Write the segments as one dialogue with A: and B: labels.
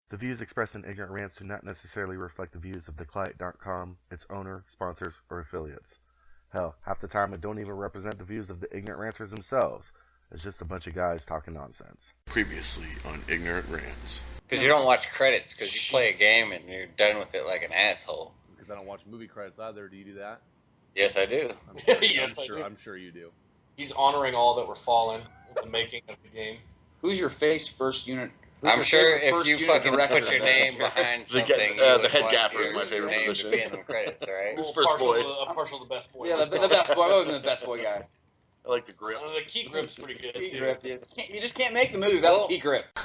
A: The views expressed in Ignorant Rants do not necessarily reflect the views of theclient.com, its owner, sponsors, or affiliates. Hell, half the time it don't even represent the views of the Ignorant Ranters themselves. It's just a bunch of guys talking nonsense.
B: Previously on Ignorant Rants.
C: Because you don't watch credits, because you play a game and you're done with it like an asshole.
D: Because I don't watch movie credits either. Do you do that?
C: Yes, I do.
E: Yes, I do.
D: I'm sure you do.
E: He's honoring all that were fallen with the making of the game.
F: Who's your face first unit?
C: I'm sure if you fucking put your name behind something,
B: the head gaffer is my favorite
C: name
B: position.
C: to be in the credits, all right?
B: Who's first boy?
E: Partial to the best boy.
F: Yeah, the best boy. I've always been the best boy guy.
B: I like the grip.
E: The key grip's pretty good,
F: Key
E: too.
F: grip, dude. You just can't make the movie without the key grip.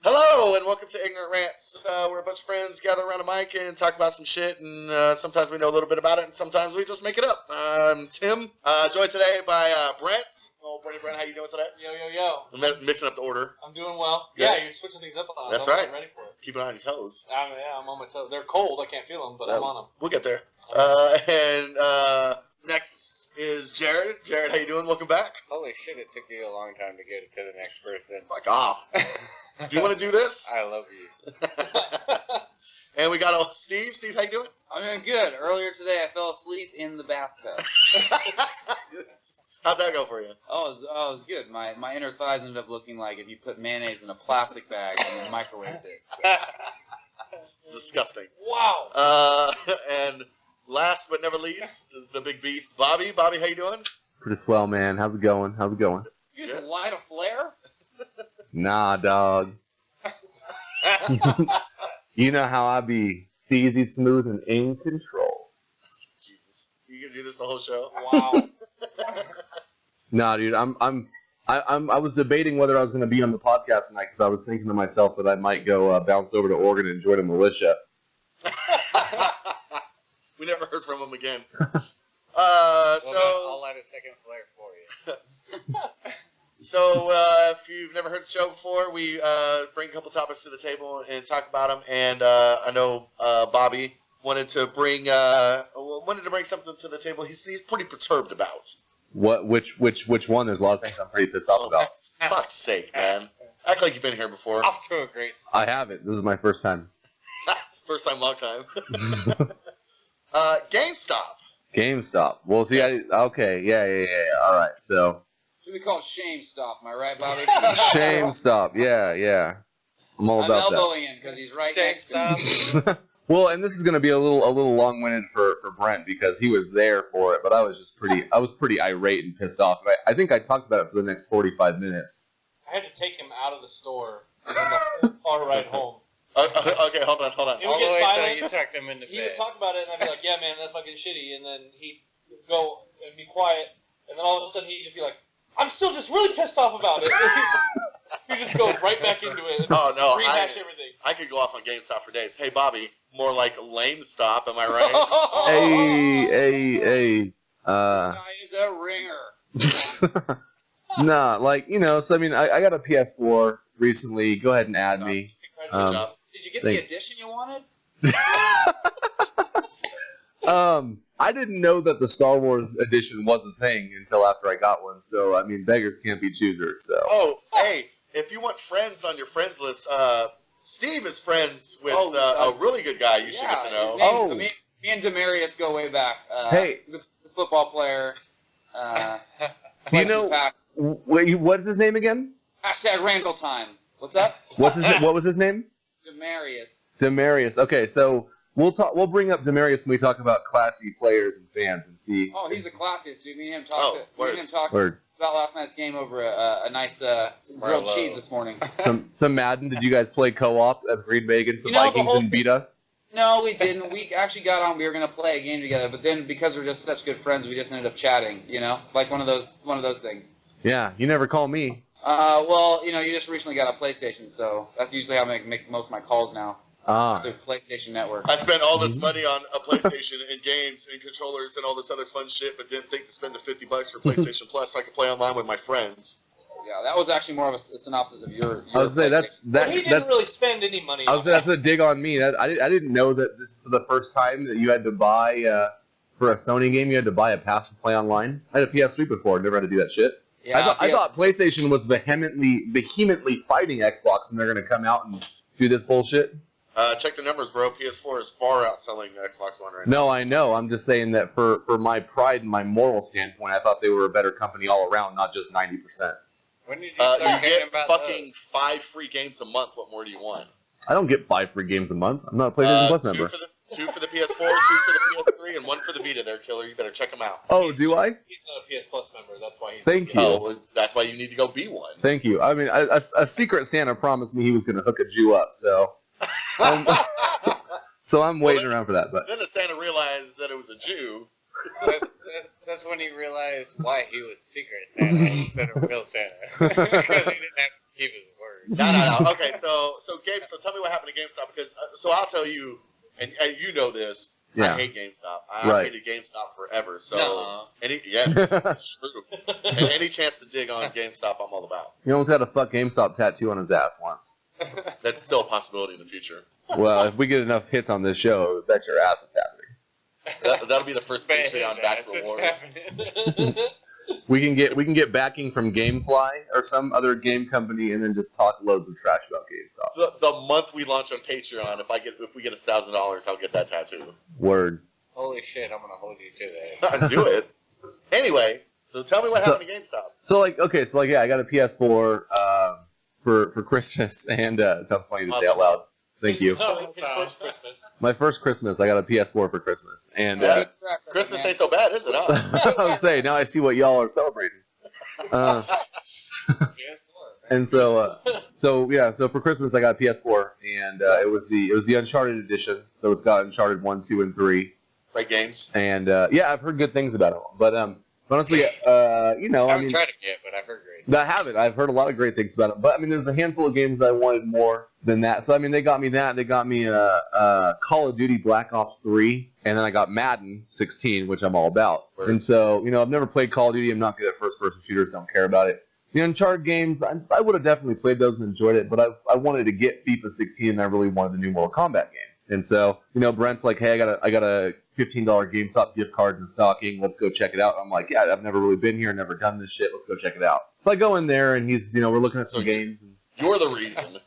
B: Hello and welcome to Ignorant Rants. We're a bunch of friends gather around a mic and talk about some shit, and sometimes we know a little bit about it, and sometimes we just make it up. I'm Tim, joined today by Brent. Oh, Brent, how you doing today?
E: Yo.
B: I'm mixing up the order.
E: I'm doing well.
B: Good.
E: Yeah, you're switching things up a lot.
B: That's
E: I'm
B: right.
E: ready for it.
B: Keep an eye on your toes.
E: I'm on my toes. They're cold. I can't feel them, but I'm on them.
B: We'll get there. Next is Jared. Jared, how you doing? Welcome back.
C: Holy shit, it took you a long time to get to the next person.
B: Fuck off. Do you want to do this?
C: I love you.
B: And we got Steve. Steve, how you doing?
F: I'm doing good. Earlier today, I fell asleep in the bathtub.
B: How'd that go for you?
F: Oh, it was good. My inner thighs ended up looking like if you put mayonnaise in a plastic bag and then microwaved it.
B: It's disgusting.
E: Wow.
B: And last but never least, the big beast, Bobby. Bobby, how you doing?
D: Pretty swell, man. How's it going?
F: You just light a flare?
D: Nah, dog. You know how I be steezy, smooth, and in control.
B: Jesus, you gonna do this the whole show?
E: Wow.
D: Nah, dude. I was debating whether I was gonna be on the podcast tonight because I was thinking to myself that I might go bounce over to Oregon and join a militia.
B: We never heard from him again.
C: I'll light a second flare for you.
B: So if you've never heard the show before, we bring a couple topics to the table and talk about them. And I know Bobby wanted to bring something to the table. He's pretty perturbed about.
D: What? Which one? There's a lot of things I'm pretty pissed off about.
B: Fuck's sake, man! Act like you've been here before.
C: Off to a great
D: I
C: start.
D: haven't. This is my first time.
B: First time, long time. Gamestop.
D: GameStop. Well, see,
B: Yes.
D: okay, yeah. All right, so
F: Should we call it shame stop? Am I right, Bobby?
D: shame stop. Yeah. I'm all
F: I'm
D: about that.
F: elbowing him because he's right next to me.
D: Well, and this is going to be a little long-winded for Brent because he was there for it, but I was pretty irate and pissed off. I think I talked about it for the next 45 minutes.
E: I had to take him out of the store on the far ride home.
B: Okay, hold on.
E: It would
C: All the
E: get
C: way
E: silent.
C: till you tucked them into
E: He
C: bed.
E: would talk about it, and I'd be like, yeah, man, that's fucking shitty. And then he'd go and be quiet, and then all of a sudden he'd just be like, I'm still just really pissed off about it. He'd just go right back into it and
B: Oh, no,
E: rehash everything.
B: I could go off on GameStop for days. Hey, Bobby, more like lame stop, am I right?
D: Hey.
F: Guy is a ringer.
D: Nah, so I mean, I got a PS4 recently. Go ahead and add me.
B: Good job.
F: Did you get
D: Thanks.
F: the edition you wanted?
D: I didn't know that the Star Wars edition was a thing until after I got one. So I mean, beggars can't be choosers. So.
B: Oh, hey, if you want friends on your friends list, Steve is friends with a really good guy you should get to know.
F: His name's- Me and Demarius go way back.
D: Hey.
F: He's a football player.
D: You know, wait, what's his name again?
F: Hashtag Randall time. What's up?
D: What was his name?
F: Demarius.
D: Demarius. Okay, so we'll bring up Demarius when we talk about classy players and fans and see.
F: Oh, he's the classiest, dude. Me and him
B: Oh,
F: talked
D: Word.
F: about last night's game over a nice grilled cheese this morning.
D: Some Madden. Did you guys play co-op as Green Bay against the Vikings and beat us?
F: No, we didn't. We actually got on. We were gonna play a game together, but then because we're just such good friends, we just ended up chatting. You know, like one of those things.
D: Yeah, you never call me.
F: Well, you just recently got a PlayStation, so that's usually how I make most of my calls now. Through PlayStation Network.
B: I spent all this money on a PlayStation and games and controllers and all this other fun shit, but didn't think to spend the $50 for PlayStation Plus so I could play online with my friends.
F: Yeah, that was actually more of a synopsis of your
D: I was saying
E: He didn't really spend any money.
D: I was saying that's a dig on me. I didn't know that this was the first time that you had to buy for a Sony game. You had to buy a pass to play online. I had a PS3 before. Never had to do that shit.
F: Yeah,
D: I thought PlayStation was vehemently fighting Xbox, and they're gonna come out and do this bullshit.
B: Check the numbers, bro. PS4 is far outselling the Xbox One right now.
D: No, I know. I'm just saying that for my pride and my moral standpoint, I thought they were a better company all around, not just 90%.
C: When did you start
B: You
C: hearing
B: get
C: about
B: fucking 5 free games a month. What more do you want?
D: I don't get 5 free games a month. I'm not a PlayStation Plus member.
B: 2 for the PS4, 2 for the PS3, and 1 for the Vita there, killer. You better check them out.
D: Oh, do I?
E: He's not a PS Plus member. That's why he's.
D: Thank you.
B: Oh, well, that's why you need to go be one.
D: Thank you. I mean, a secret Santa promised me he was going to hook a Jew up, so I'm waiting around for that. But
B: then the Santa realized that it was a Jew.
C: That's when he realized why he was Secret Santa instead of real Santa. Because he didn't have to keep his word.
B: No. Okay, so Gabe, so tell me what happened to GameStop, because so I'll tell you, and you know this.
D: Yeah.
B: I hate GameStop. I hated GameStop forever. So yes, it's true. And any chance to dig on GameStop, I'm all about.
D: he almost had a fuck GameStop tattoo on his ass once.
B: That's still a possibility in the future.
D: Well, if we get enough hits on this show, I bet your ass it's happening.
B: That'll be the first Patreon back reward.
D: We can get backing from GameFly or some other game company, and then just talk loads of trash about GameStop.
B: The month we launch on Patreon, if we get $1,000, I'll get that tattoo.
D: Word.
C: Holy shit, I'm gonna hold you to that.
B: Do it. Anyway, so tell me what happened to GameStop.
D: So I got a PS4 for Christmas, and it sounds funny to say out loud. Thank you.
E: No, his first Christmas.
D: My first Christmas, I got a PS4 for Christmas, and
B: Christmas ain't so bad, is it? Huh?
D: I would say now I see what y'all are celebrating. And so for Christmas I got a PS4, and it was the Uncharted edition, so it's got Uncharted 1, 2, and 3.
B: Great games.
D: And I've heard good things about it, but honestly,
C: I haven't tried it yet, but I've heard great.
D: I haven't. I've heard a lot of great things about it, but I mean, there's a handful of games that I wanted more than that. So I mean, they got me that. They got me Call of Duty Black Ops 3, and then I got Madden 16, which I'm all about.
B: Right.
D: And so I've never played Call of Duty. I'm not good at first-person shooters. Don't care about it. The Uncharted games, I would have definitely played those and enjoyed it, but I wanted to get FIFA 16, and I really wanted the new Mortal Kombat game. And so, Brent's like, hey, I got a $15 GameStop gift card in stocking. Let's go check it out. I'm like, yeah, I've never really been here, never done this shit. Let's go check it out. So I go in there, and he's, we're looking at some games. And
B: You're the reason.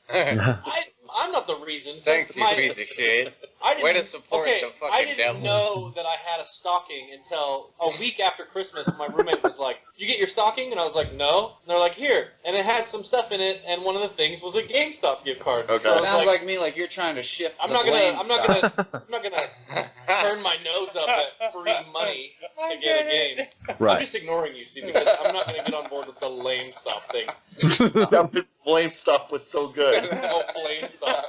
E: I'm not the reason.
C: Thanks, you piece of shit. Way to support the fucking
E: I didn't
C: devil.
E: know that I had a stocking until a week after Christmas. My roommate was like, "Did you get your stocking?" And I was like, "No." And they're like, "Here," and it had some stuff in it, and one of the things was a GameStop gift card.
B: Okay.
E: So
F: Sounds like me, like you're trying to shift.
E: I'm not gonna turn my nose up at free money to get a game.
D: Right.
E: I'm just ignoring you, Steve, because I'm not gonna get on board with the lame stop thing.
B: That blame stuff was so good.
E: Oh, blame stop.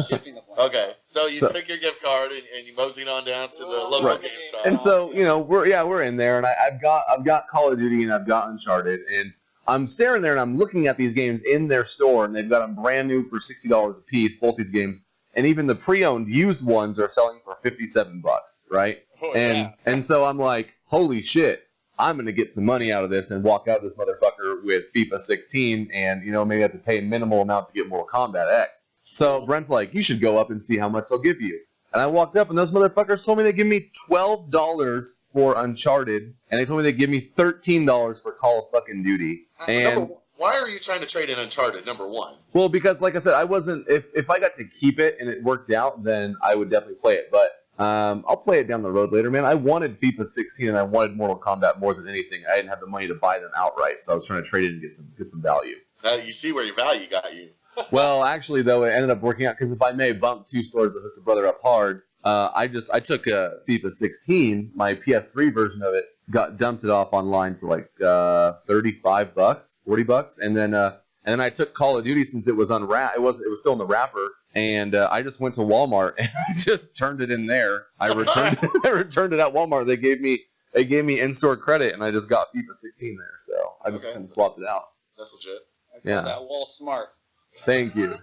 F: Shifting the blame.
B: Okay, so you took your gift card and you moseyed on down to the local
D: Right.
B: GameStop.
D: And so, we're in there, and I've got Call of Duty and I've got Uncharted, and I'm staring there and I'm looking at these games in their store, and they've got them brand new for $60 a piece, both these games, and even the pre-owned used ones are selling for $57, right? And so I'm like, holy shit, I'm gonna get some money out of this and walk out of this motherfucker with FIFA 16, and maybe have to pay a minimal amount to get Mortal Kombat X. So Brent's like, you should go up and see how much they'll give you. And I walked up, and those motherfuckers told me they'd give me $12 for Uncharted, and they told me they'd give me $13 for Call of fucking Duty. And
B: why are you trying to trade in Uncharted, number one?
D: well, because like I said, I wasn't. If I got to keep it and it worked out, then I would definitely play it. But I'll play it down the road later, man. I wanted FIFA 16 and I wanted Mortal Kombat more than anything. I didn't have the money to buy them outright, so I was trying to trade it and get some value.
B: Now you see where your value got you.
D: Well, actually, though, it ended up working out because if I may bump two stores that hooked a brother up hard, I took FIFA 16, my PS3 version of it, dumped it off online for like $35, $40, and then I took Call of Duty since it was unwrapped. It was still in the wrapper, and I just went to Walmart and I just turned it in there. I returned it at Walmart. They gave me in-store credit, and I just got FIFA 16 there. So I just kind of swapped it out.
B: That's legit.
F: I call that wall smart.
D: Thank you.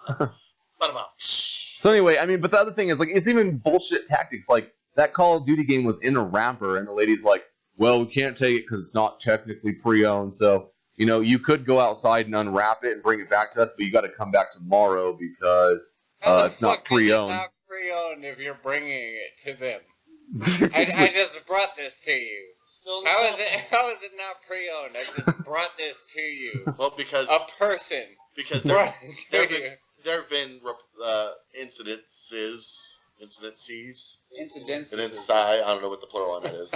B: Bada-bum.
D: So anyway, I mean, but the other thing is, like, it's even bullshit tactics. Like, that Call of Duty game was in a wrapper, and the lady's like, well, we can't take it because it's not technically pre-owned, so, you know, you could go outside and unwrap it and bring it back to us, but you got to come back tomorrow because it's not pre-owned.
C: It's not pre-owned if you're bringing it to them. I just brought this to you. How is it not pre-owned? I just brought this to you.
B: Well, because
C: a person.
B: Because
C: brought
B: there
C: it to you.
B: have been incidences. I don't know what the plural on that is.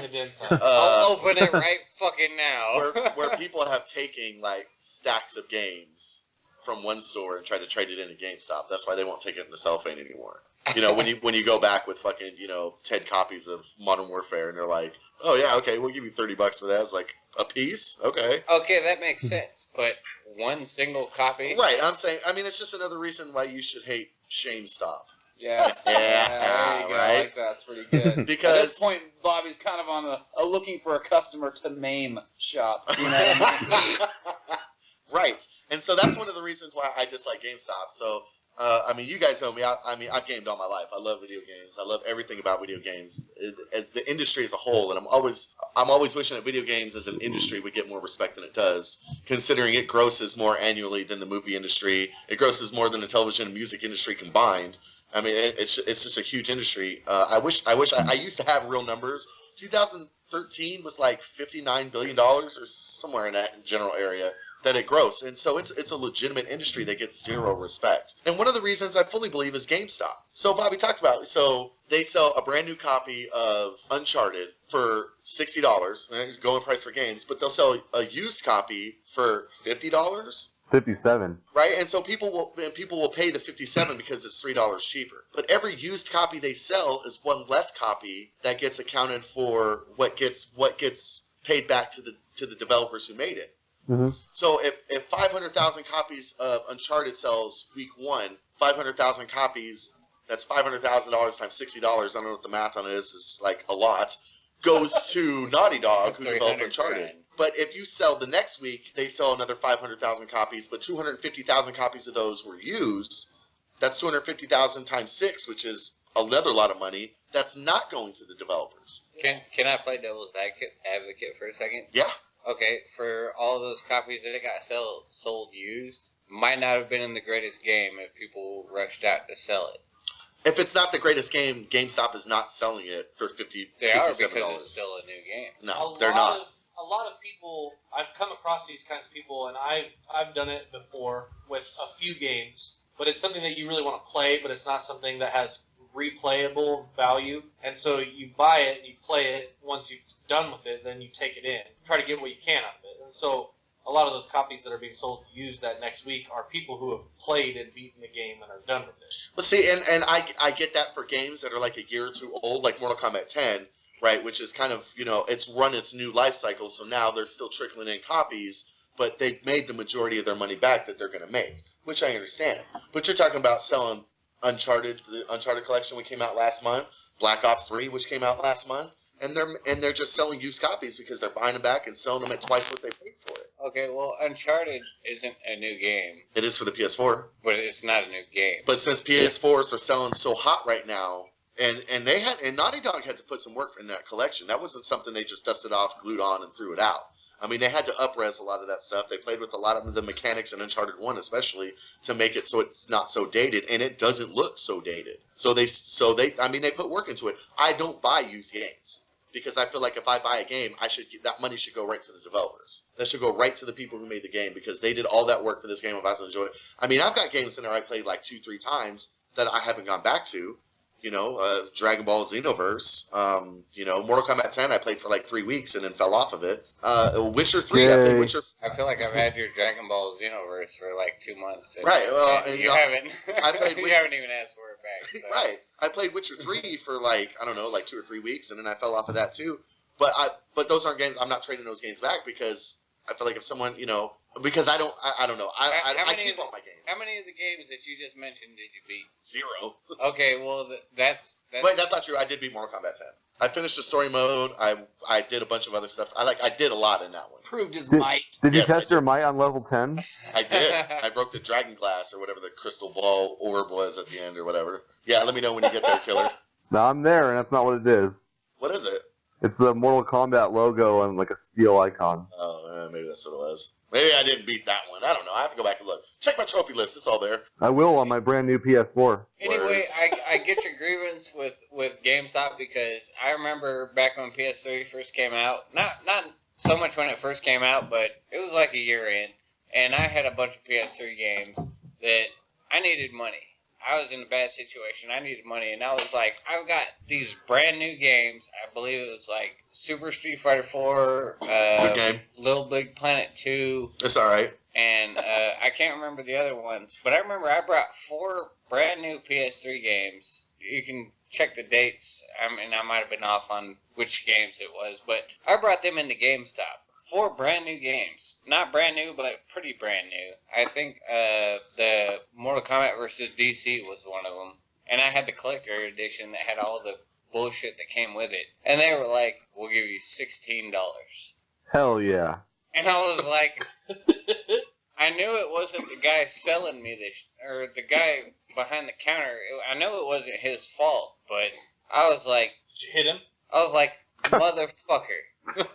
C: I'll open it right fucking now.
B: where people have taken like stacks of games from one store and tried to trade it into GameStop. That's why they won't take it in the cellophane anymore. You know, when you go back with fucking 10 copies of Modern Warfare and they're like, oh yeah, okay, we'll give you $30 for that. It's like a piece, okay.
C: Okay, that makes sense. But one single copy.
B: Right. I'm saying. I mean, it's just another reason why you should hate Gamestop.
F: Yes.
B: Yeah,
F: there you go.
B: right.
F: I like that. That's pretty good.
B: Because
F: at this point, Bobby's kind of on a looking for a customer to maim shop. You know what I mean?
B: Right. And so that's one of the reasons why I dislike GameStop. So, I mean, you guys know me. I've gamed all my life. I love video games. I love everything about video games as the industry as a whole. And I'm always wishing that video games as an industry would get more respect than it does, considering it grosses more annually than the movie industry. It grosses more than the television and music industry combined. I mean, it's just a huge industry. I used to have real numbers. 2013 was like $59 billion or somewhere in that general area that it grossed. And so it's a legitimate industry that gets zero respect. And one of the reasons I fully believe is GameStop. So Bobby talked about, so they sell a brand new copy of Uncharted for $60, going price for games, but they'll sell a used copy for $50.
D: 57.
B: Right, and so people will pay the $57 because it's $3 cheaper. But every used copy they sell is one less copy that gets accounted for what gets paid back to the developers who made it.
D: Mm-hmm.
B: So if 500,000 copies of Uncharted sells week one, 500,000 copies, that's $500,000 times $60. I don't know what the math on it is. It's like a lot. Goes to Naughty Dog, who developed Uncharted.
C: $300,000.
B: But if you sell the next week, they sell another 500,000 copies, but 250,000 copies of those were used. That's 250,000 times 6, which is another lot of money. That's not going to the developers.
C: Can I play devil's advocate for a second?
B: Yeah.
C: Okay, for all those copies that got sold used, might not have been in the greatest game if people rushed out to sell it.
B: If it's not the greatest game, GameStop is not selling it for $57.
C: They are because it's still a new game.
B: No, they're not.
E: A lot of people, I've come across these kinds of people, and I've done it before with a few games, but it's something that you really want to play, but it's not something that has replayable value. And so you buy it, you play it, once you're done with it, then you take it in. Try to get what you can out of it. And so a lot of those copies that are being sold used that next week are people who have played and beaten the game and are done with it.
B: Well, see, and I get that for games that are like a year or two old, like Mortal Kombat 10, right, which is kind of, it's run its new life cycle, so now they're still trickling in copies, but they've made the majority of their money back that they're going to make, which I understand. But you're talking about selling Uncharted, the Uncharted collection, which came out last month, Black Ops 3, which came out last month, and they're just selling used copies because they're buying them back and selling them at twice what they paid for it.
C: Okay, well, Uncharted isn't a new game.
B: It is for the PS4.
C: But it's not a new game.
B: But since PS4s are selling so hot right now, and Naughty Dog had to put some work in that collection. That wasn't something they just dusted off, glued on, and threw it out. I mean, they had to up-res a lot of that stuff. They played with a lot of the mechanics in Uncharted 1 especially to make it so it's not so dated, and it doesn't look so dated. So they put work into it. I don't buy used games because I feel like if I buy a game, that money should go right to the developers. That should go right to the people who made the game because they did all that work for this game. If I was to enjoy it, I mean, I've got games in there I played like 2-3 times that I haven't gone back to. Dragon Ball Xenoverse, Mortal Kombat 10 I played for like 3 weeks and then fell off of it. Witcher 3,
D: Yay.
B: I played Witcher.
C: I feel like I've had your Dragon Ball Xenoverse for like 2 months.
B: Right, well,
C: and you haven't.
B: I played
C: you haven't even asked for it back. So.
B: Right, I played Witcher 3 for like 2 or 3 weeks and then I fell off of that too. But those aren't games. I'm not trading those games back because I feel like if someone, because I don't know. I keep all my games.
C: How many of the games that you just mentioned did you beat?
B: 0.
C: Okay, well that's.
B: Wait, that's not true. I did beat Mortal Kombat 10. I finished the story mode. I did a bunch of other stuff. I did a lot in that one.
F: Proved his might.
D: Did you
B: Yes,
D: test
B: I
D: your might on level 10?
B: I did. I broke the dragon glass or whatever the crystal ball orb was at the end or whatever. Yeah, let me know when you get there, killer.
D: No, I'm there, and that's not what it is.
B: What is it?
D: It's the Mortal Kombat logo and like a steel icon.
B: Oh, maybe that's what it was. Maybe I didn't beat that one. I don't know. I have to go back and look. Check my trophy list. It's all there.
D: I will on my brand new PS4.
C: Anyway,
B: Words.
C: I get your grievance with GameStop because I remember back when PS3 first came out. Not so much when it first came out, but it was like a year in, and I had a bunch of PS3 games that I needed money. I was in a bad situation. I needed money, and I was like, I've got these brand new games. I believe it was like Super Street Fighter 4,
B: Good game.
C: Little Big Planet 2,
B: It's all right.
C: and I can't remember the other ones. But I remember I brought 4 brand new PS3 games. You can check the dates. I mean, I might have been off on which games it was, but I brought them into GameStop. 4 brand new games. Not brand new, but pretty brand new. I think the Mortal Kombat vs. DC was one of them. And I had the collector edition that had all the bullshit that came with it. And they were like, we'll give you $16.
D: Hell yeah.
C: And I was like, I knew it wasn't the guy selling me this, or the guy behind the counter. I know it wasn't his fault, but I was like,
E: Did you hit him?
C: I was like, motherfucker.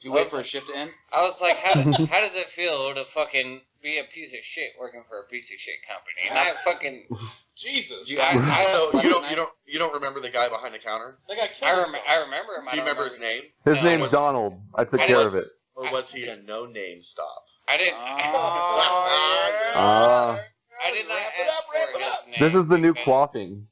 F: You wait for a shift to end?
C: I was like, how does it feel to fucking be a piece of shit working for a piece of shit company? And I fucking
E: Jesus.
F: You-
B: So you don't remember the guy behind the counter?
E: That guy killed himself.
C: I remember him.
B: Do you remember his name?
D: His
C: No,
D: name's
B: what's-
D: Donald. I took
C: I
D: care
C: was-
D: of it.
B: Or was he a no-name stop?
C: I didn't.
D: Ah.
C: I did not
B: Wrap it
C: ask
B: up,
C: for
B: wrap it
C: his
B: up.
C: name.
D: This is the new
C: because-
D: quaffing.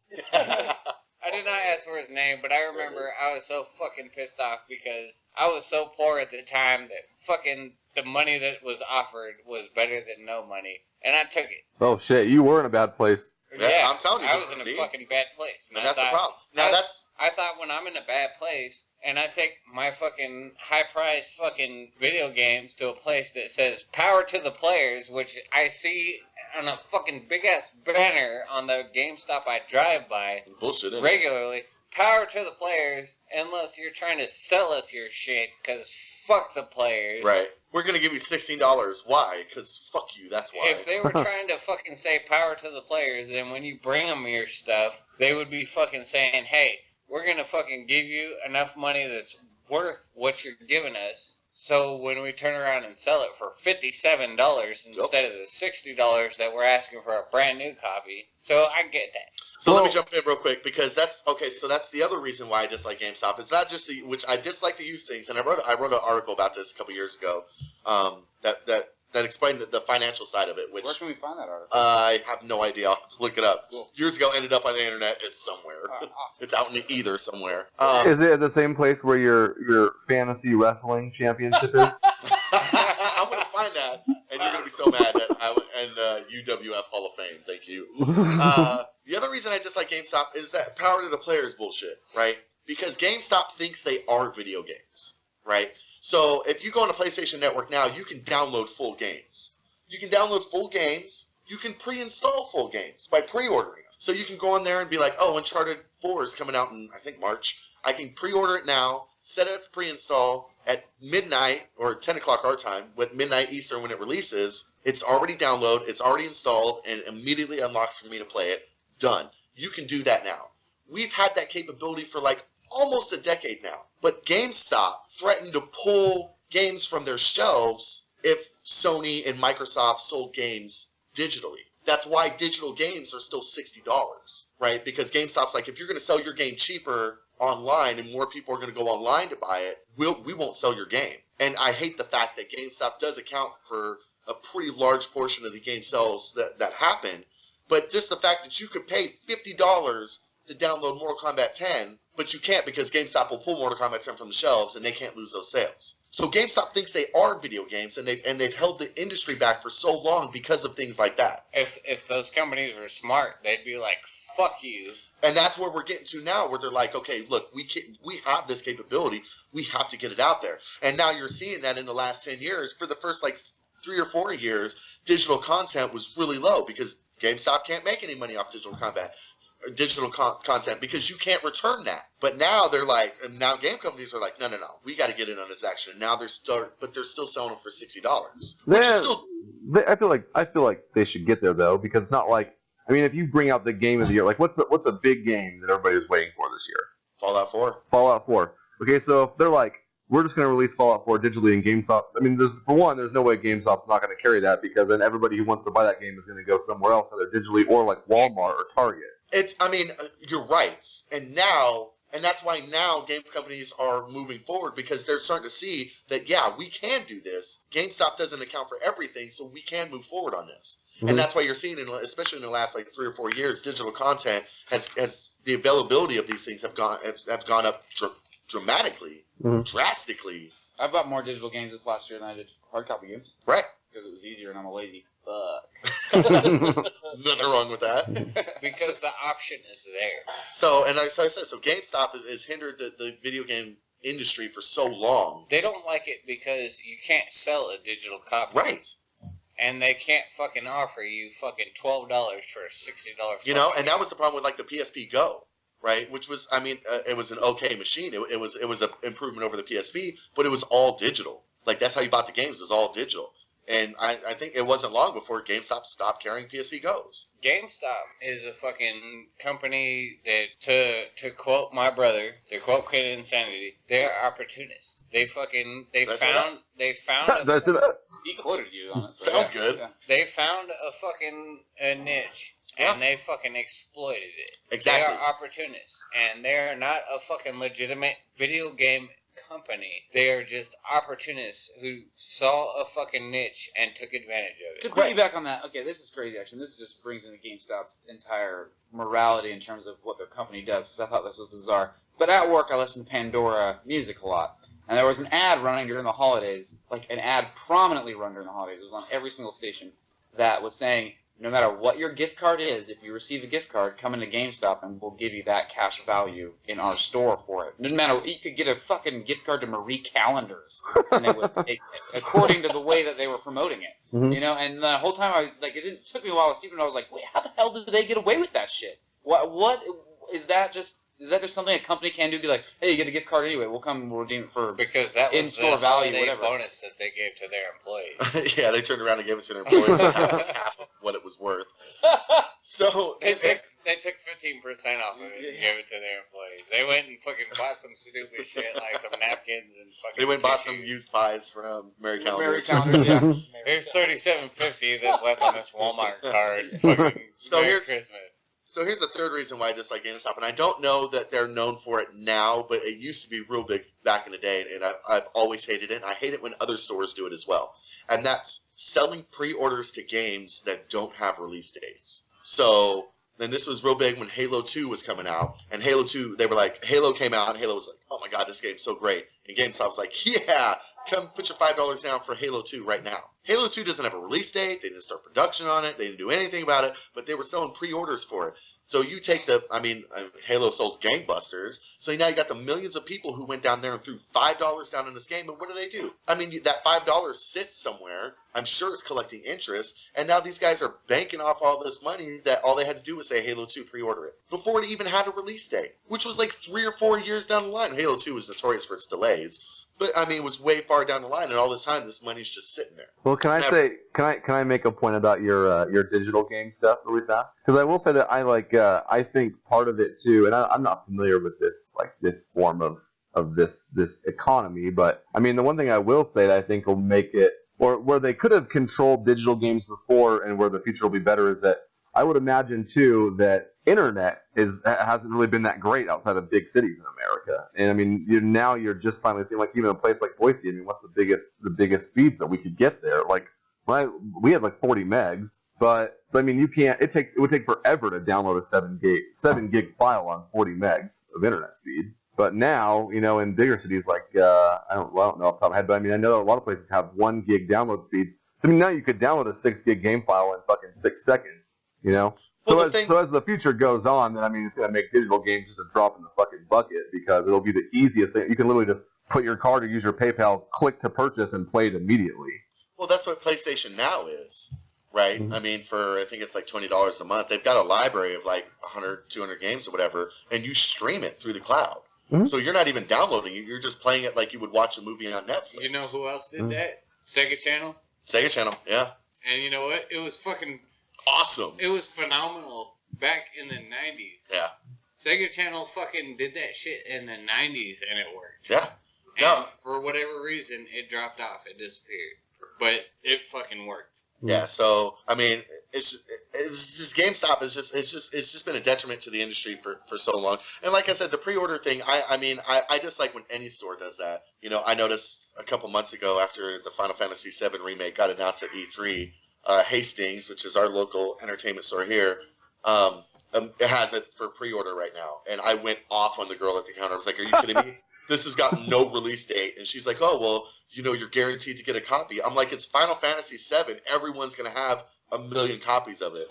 C: I did not ask for his name, but I remember I was so fucking pissed off because I was so poor at the time that fucking the money that was offered was better than no money, and I took it.
D: Oh shit, you were in a bad place.
B: Yeah, I'm telling you,
C: I was in
B: see?
C: a fucking bad place.
B: And that's the problem. Now that's
C: I thought when I'm in a bad place and I take my fucking high-priced fucking video games to a place that says "Power to the Players," which I see on a fucking big-ass banner on the GameStop I drive by
B: bullshit. Isn't it?
C: regularly. Power to the players, unless you're trying to sell us your shit, because fuck the players.
B: Right. We're gonna give you $16. Why? Because fuck you. That's why.
C: If they were trying to fucking say power to the players, then when you bring them your stuff, they would be fucking saying, hey, we're gonna fucking give you enough money that's worth what you're giving us, so when we turn around and sell it for $57 instead of the $60 that we're asking for a brand new copy. So I get that.
B: So let me jump in real quick because that's okay. So that's the other reason why I dislike GameStop. It's not just which I dislike the used things, and I wrote an article about this a couple years ago. That explained the financial side of it. Which
F: Where can we find that article?
B: I have no idea. I'll have to look it up.
F: Cool.
B: Years ago, ended up on the internet. It's somewhere.
F: Awesome.
B: It's out in the ether somewhere.
D: Is it at the same place where your fantasy wrestling championship is?
B: I'm gonna find that, and you're gonna be so mad that UWF Hall of Fame. Thank you. The other reason I dislike GameStop is that power to the players bullshit, right? Because GameStop thinks they are video games, right? So if you go on a PlayStation Network now, you can download full games. You can download full games. You can pre-install full games by pre-ordering them. So you can go on there and be like, oh, Uncharted 4 is coming out in, I think, March. I can pre-order it now, set it up to pre-install at midnight or 10 o'clock our time, with midnight Eastern when it releases. It's already downloaded, it's already installed, and immediately unlocks for me to play it. Done. You can do that now. We've had that capability for like almost a decade now. But GameStop threatened to pull games from their shelves if Sony and Microsoft sold games digitally. That's why digital games are still $60, right? Because GameStop's like, if you're going to sell your game cheaper online and more people are going to go online to buy it, we won't sell your game. And I hate the fact that GameStop does account for a pretty large portion of the game sales that happen. But just the fact that you could pay $50 to download Mortal Kombat 10, but you can't because GameStop will pull Mortal Kombat 10 from the shelves and they can't lose those sales. So GameStop thinks they are video games, and they've held the industry back for so long because of things like that.
C: If those companies were smart, they'd be like, fuck you.
B: And that's where we're getting to now, where they're like, okay, look, we have this capability. We have to get it out there. And now you're seeing that in the last 10 years. For the first, 3 or 4 years, digital content was really low because GameStop can't make any money off digital content because you can't return that. But now they're like, and now game companies are like, no, we got to get in on this action. And now they're still selling them for $60, which is still.
D: I feel like they should get there though, because it's not like, I mean, if you bring out the game of the year, like what's a big game that everybody's waiting for this year?
B: Fallout 4.
D: Fallout 4. Okay, so if they're like, we're just going to release Fallout 4 digitally in GameStop. I mean, there's no way GameStop's not going to carry that, because then everybody who wants to buy that game is going to go somewhere else, either digitally or like Walmart or Target.
B: You're right. And that's why now game companies are moving forward, because they're starting to see that, yeah, we can do this. GameStop doesn't account for everything, so we can move forward on this. Mm-hmm. And that's why you're seeing, especially in the last 3 or 4 years, digital content has the availability of these things have gone up dramatically, drastically.
F: I bought more digital games this last year than I did hard copy games.
B: Right.
F: Because it was easier and I'm a lazy fuck.
B: Nothing wrong with that.
C: Because the option is there.
B: So GameStop has hindered the video game industry for so long.
C: They don't like it because you can't sell a digital copy.
B: Right.
C: And they can't fucking offer you fucking $12 for a $60
B: You know, and that was the problem with the PSP Go. Right, which was, it was an okay machine. It was an improvement over the PSP, but it was all digital. Like, that's how you bought the games. It was all digital. And I think it wasn't long before GameStop stopped carrying PSP Go's.
C: GameStop is a fucking company that, to quote my brother, to quote Kid Insanity, they're opportunists. They found
F: he quoted you on it.
B: Sounds good.
F: Yeah.
C: They found a niche. And they fucking exploited it.
B: Exactly.
C: They are opportunists. And they are not a fucking legitimate video game company. They are just opportunists who saw a fucking niche and took advantage of it.
F: To piggyback on that, okay, this is crazy, actually. This just brings into GameStop's entire morality in terms of what their company does, because I thought this was bizarre. But at work, I listen to Pandora music a lot. And there was an ad running during the holidays, like an ad prominently run during the holidays. It was on every single station that was saying, no matter what your gift card is, if you receive a gift card, come into GameStop and we'll give you that cash value in our store for it. No matter, you could get a fucking gift card to Marie Callender's and they would take it, according to the way that they were promoting it. Mm-hmm. You know, and the whole time it took me a while to see it, and I was like, wait, how the hell did they get away with that shit? What is that just? Is that just something a company can do? Be like, hey, you get a gift card anyway. We'll come and we'll redeem it for
C: because that was
F: in-store value, whatever
C: bonus that they gave to their employees.
B: Yeah, they turned around and gave it to their employees for half of what it was worth. So
C: they took 15% off of it and gave it to their employees. They went and fucking bought some stupid shit like some napkins and fucking.
B: They went and bought some used pies from Mary Callender's.
F: Yeah.
C: Here's $37.50 that's left on this Walmart card. Fucking Merry Christmas.
B: So here's a third reason why I dislike GameStop, and I don't know that they're known for it now, but it used to be real big back in the day, and I've always hated it, and I hate it when other stores do it as well. And that's selling pre-orders to games that don't have release dates. So then this was real big when Halo 2 was coming out, and Halo 2, they were like, Halo came out, and Halo was like, oh my god, this game's so great. And GameStop was like, yeah, come put your $5 down for Halo 2 right now. Halo 2 doesn't have a release date, they didn't start production on it, they didn't do anything about it, but they were selling pre-orders for it. So you take Halo sold gangbusters, so now you got the millions of people who went down there and threw $5 down in this game, and what do? I mean, that $5 sits somewhere, I'm sure it's collecting interest, and now these guys are banking off all this money that all they had to do was say Halo 2 pre-order it, before it even had a release date, which was like 3 or 4 years down the line. Halo 2 was notorious for its delays, but it was way far down the line, and all this time this money's just sitting there.
D: Well, can I make a point about your digital game stuff really fast? Because I will say that I think part of it too, and I'm not familiar with this form of this economy, but I mean the one thing I will say that I think will make it, or where they could have controlled digital games before, and where the future will be better, is that I would imagine too that internet hasn't really been that great outside of big cities in America. And I mean, you're just finally seeing, like, even a place like Boise. I mean, what's the biggest speeds that we could get there? Like, we had like 40 megs, but I mean, it would take forever to download a 7 gig file on 40 megs of internet speed. But now, in bigger cities like I don't know off the top of my head, but I mean, I know a lot of places have 1 gig download speed. So I mean, now you could download a 6 gig game file in fucking 6 seconds.
B: Well,
D: So,
B: the thing,
D: so as the future goes on, then I mean, it's going to make digital games just a drop in the fucking bucket because it'll be the easiest thing. You can literally just put your card or use your PayPal, click to purchase, and play it immediately.
B: well, that's what PlayStation Now is, right?
D: Mhm.
B: I mean, for I think it's like $20 a month. They've got a library of like 100, 200 games or whatever, and you stream it through the cloud.
D: Mhm.
B: So you're not even downloading it. You're just playing it like you would watch a movie on Netflix.
C: You know who else did
D: Mm.
C: that? Sega Channel.
B: Sega Channel, yeah,
C: And you know what? It was fucking.
B: awesome.
C: It was phenomenal back in the 90s.
B: Yeah,
C: Sega Channel fucking did that shit in the 90s and it worked.
B: yeah.
C: And
B: No.
C: for whatever reason, it dropped off. It disappeared. But it fucking worked.
B: Yeah, so I mean, it's just GameStop is just been a detriment to the industry for so long. And like I said, the pre-order thing, I just like when any store does that. You know, I noticed a couple months ago after the Final Fantasy VII remake got announced at E3, Hastings, which is our local entertainment store here, it has it for pre-order right now. And I went off on the girl at the counter. I was like, "Are you kidding me? This has got no release date." And she's like, "Oh, well, you know, you're guaranteed to get a copy." I'm like, "It's Final Fantasy VII. Everyone's going to have a million copies of it,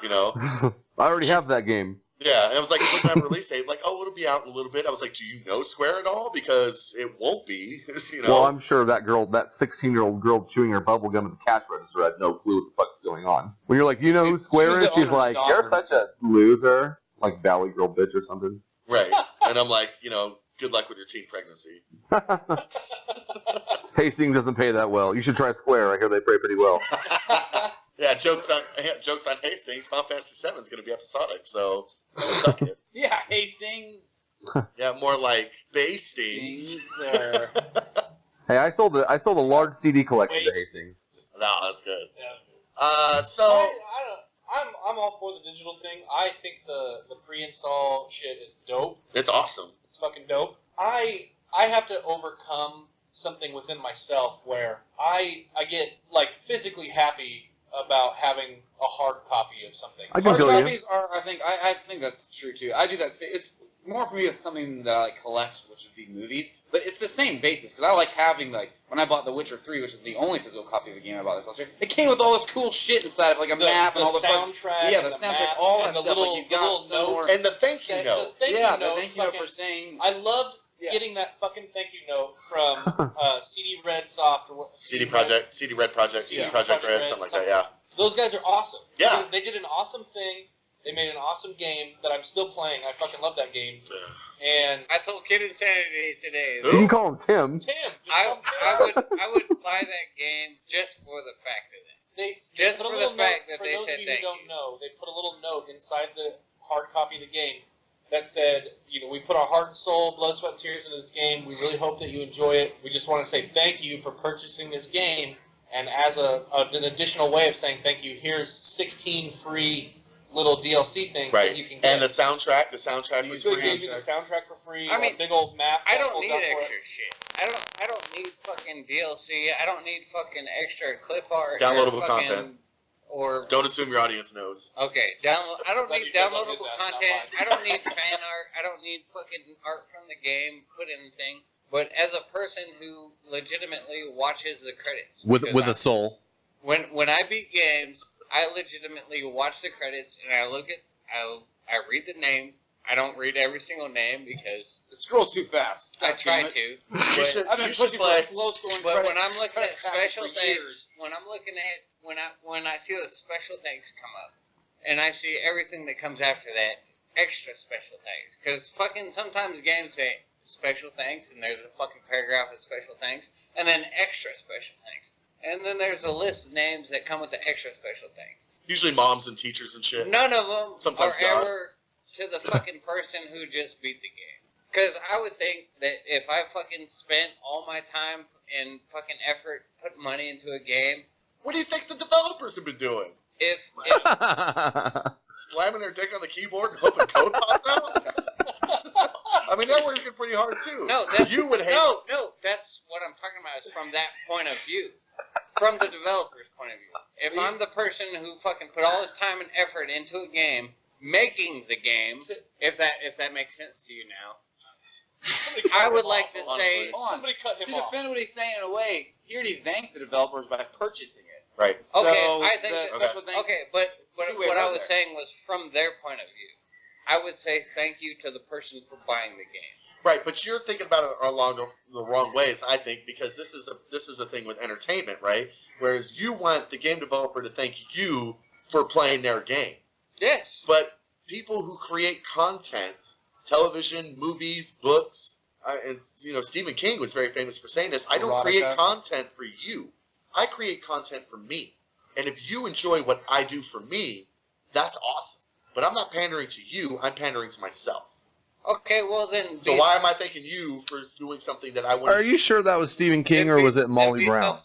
B: you know?"
D: I already have that game.
B: Yeah, and I was like, "It doesn't have a release date." Like, "Oh, it'll be out in a little bit." I was like, "Do you know Square at all? Because it won't be, you know?"
D: Well, I'm sure that 16-year-old girl chewing her bubble gum at the cash register had no clue what the fuck's going on. When you're like, "You know who Square is?" She's like, "You're such a loser." Like Valley Girl bitch or something.
B: Right. And I'm like, you know, good luck with your teen pregnancy.
D: Hastings doesn't pay that well. You should try Square. I hear they pay pretty well.
B: Yeah, jokes on Hastings. Final Fantasy VII is going to be episodic, so suck it.
F: Yeah, Hastings.
B: Yeah, more like Bastings.
F: Things are...
D: Hey, I sold a large CD collection to Hastings.
B: No, that's good.
E: Yeah.
B: So
E: I'm all for the digital thing. I think the pre-install shit is dope.
B: it's awesome.
E: It's fucking dope. I have to overcome something within myself where I get like physically happy about having a hard copy of something.
D: I can
F: Hard
D: feel you.
F: copies are, I think that's true too. I do that. It's more for me. It's something that I like collect, which would be movies. But it's the same basis because I like having like when I bought The Witcher 3, which is the only physical copy of the game I bought this last year. It came with all this cool shit inside, like a map and all the
E: soundtrack,
F: yeah, the soundtrack,
E: map,
F: all
E: and
F: that
E: the
F: stuff.
E: little,
F: Like you got
E: little
F: some more.
E: notes.
B: And the thank you note.
E: The thank
F: Yeah,
E: you
F: the
E: note.
F: thank you note
E: fucking-
F: for saying.
E: I loved getting that fucking thank you note from CD Red Soft or what?
B: CD Red Project, CD
E: Yeah.
B: Project Red, something like that, yeah.
E: Those guys are awesome.
B: Yeah.
E: They did an awesome thing. They made an awesome game that I'm still playing. I fucking love that game. And
C: I told Kid Insanity today.
B: Who?
D: You can call him Tim.
E: Tim, just
C: I,
E: call him Tim.
C: I would buy that game just for the fact of that.
E: They
C: Just
E: put a
C: for
E: little
C: the fact
E: note,
C: that they
E: for those
C: said
E: of you
C: thank
E: who don't
C: you.
E: know, they put a little note inside the hard copy of the game that said, you know, we put our heart and soul, blood, sweat, and tears into this game. We really hope that you enjoy it. We just want to say thank you for purchasing this game. And as an additional way of saying thank you, here's 16 free little DLC things
B: Right.
E: that you can get.
B: And the soundtrack
E: you
B: was
E: they
B: free.
E: gave you the soundtrack for free.
C: I mean,
E: a big old map.
C: I
E: that
C: don't
E: goes
C: need
E: up for it.
C: extra shit. I don't need fucking DLC. I don't need fucking extra clip art.
B: Downloadable
C: or fucking,
B: content.
C: Or
B: Don't assume your audience knows.
C: okay, I don't
E: Let
C: need
E: you pick up his
C: downloadable
E: ass, not
C: content.
E: mine.
C: I don't need fan art. I don't need fucking art from the game put in the thing. But as a person who legitimately watches the credits, because I-
D: soul.
C: when I beat games, I legitimately watch the credits and I look at I read the name. I don't read every single name because
F: It scrolls too fast.
C: I try
F: God damn it.
C: to.
B: You should,
F: I've been
B: you should
F: pushing for
B: play.
F: a slow scrolling
C: But
F: credit.
C: when I'm looking at
F: credit packet
C: special
F: for
C: things,
F: years.
C: when I'm looking at when I see the special things come up, and I see everything that comes after that, extra special things, because fucking sometimes games say special thanks, and there's a fucking paragraph of special thanks, and then extra special thanks, and then there's a list of names that come with the extra special things.
B: Usually moms and teachers and shit.
C: None of them
B: Sometimes
C: are
B: not.
C: ever to the fucking person who just beat the game. Because I would think that if I fucking spent all my time and fucking effort, put money into a game,
B: What do you think the developers have been doing?
C: if
B: Slamming their dick on the keyboard and hoping code pops out? I mean, they're working pretty hard too.
C: no, that's,
B: You would hate.
C: no, that's what I'm talking about is from that point of view. From the developer's point of view. If I'm the person who fucking put all this time and effort into a game, making the game, if that makes sense to you now,
E: Somebody cut
C: I
E: him
C: would
E: off,
C: like to
B: honestly.
C: say,
F: Hold on.
E: Somebody cut him
F: To
E: off.
F: defend what he's saying in a way, he already thanked the developers by purchasing it.
B: Right.
F: So
C: Okay, I think
F: the
C: that-
F: special thanks.
C: Okay, but
F: Two-way
C: what I
F: road
C: was
F: there.
C: saying was from their point of view. I would say thank you to the person for buying the game.
B: Right, but you're thinking about it along the wrong ways, I think, because this is a thing with entertainment, right? Whereas you want the game developer to thank you for playing their game.
C: Yes.
B: But people who create content, television, movies, books, and Stephen King was very famous for saying this. I don't
F: Erotica.
B: create content for you. I create content for me. And if you enjoy what I do for me, that's awesome. But I'm not pandering to you. I'm pandering to myself.
C: Okay, well then.
B: So why am I thanking you for doing something that I wouldn't?
D: Are you sure that was Stephen King or was it Molly Brown?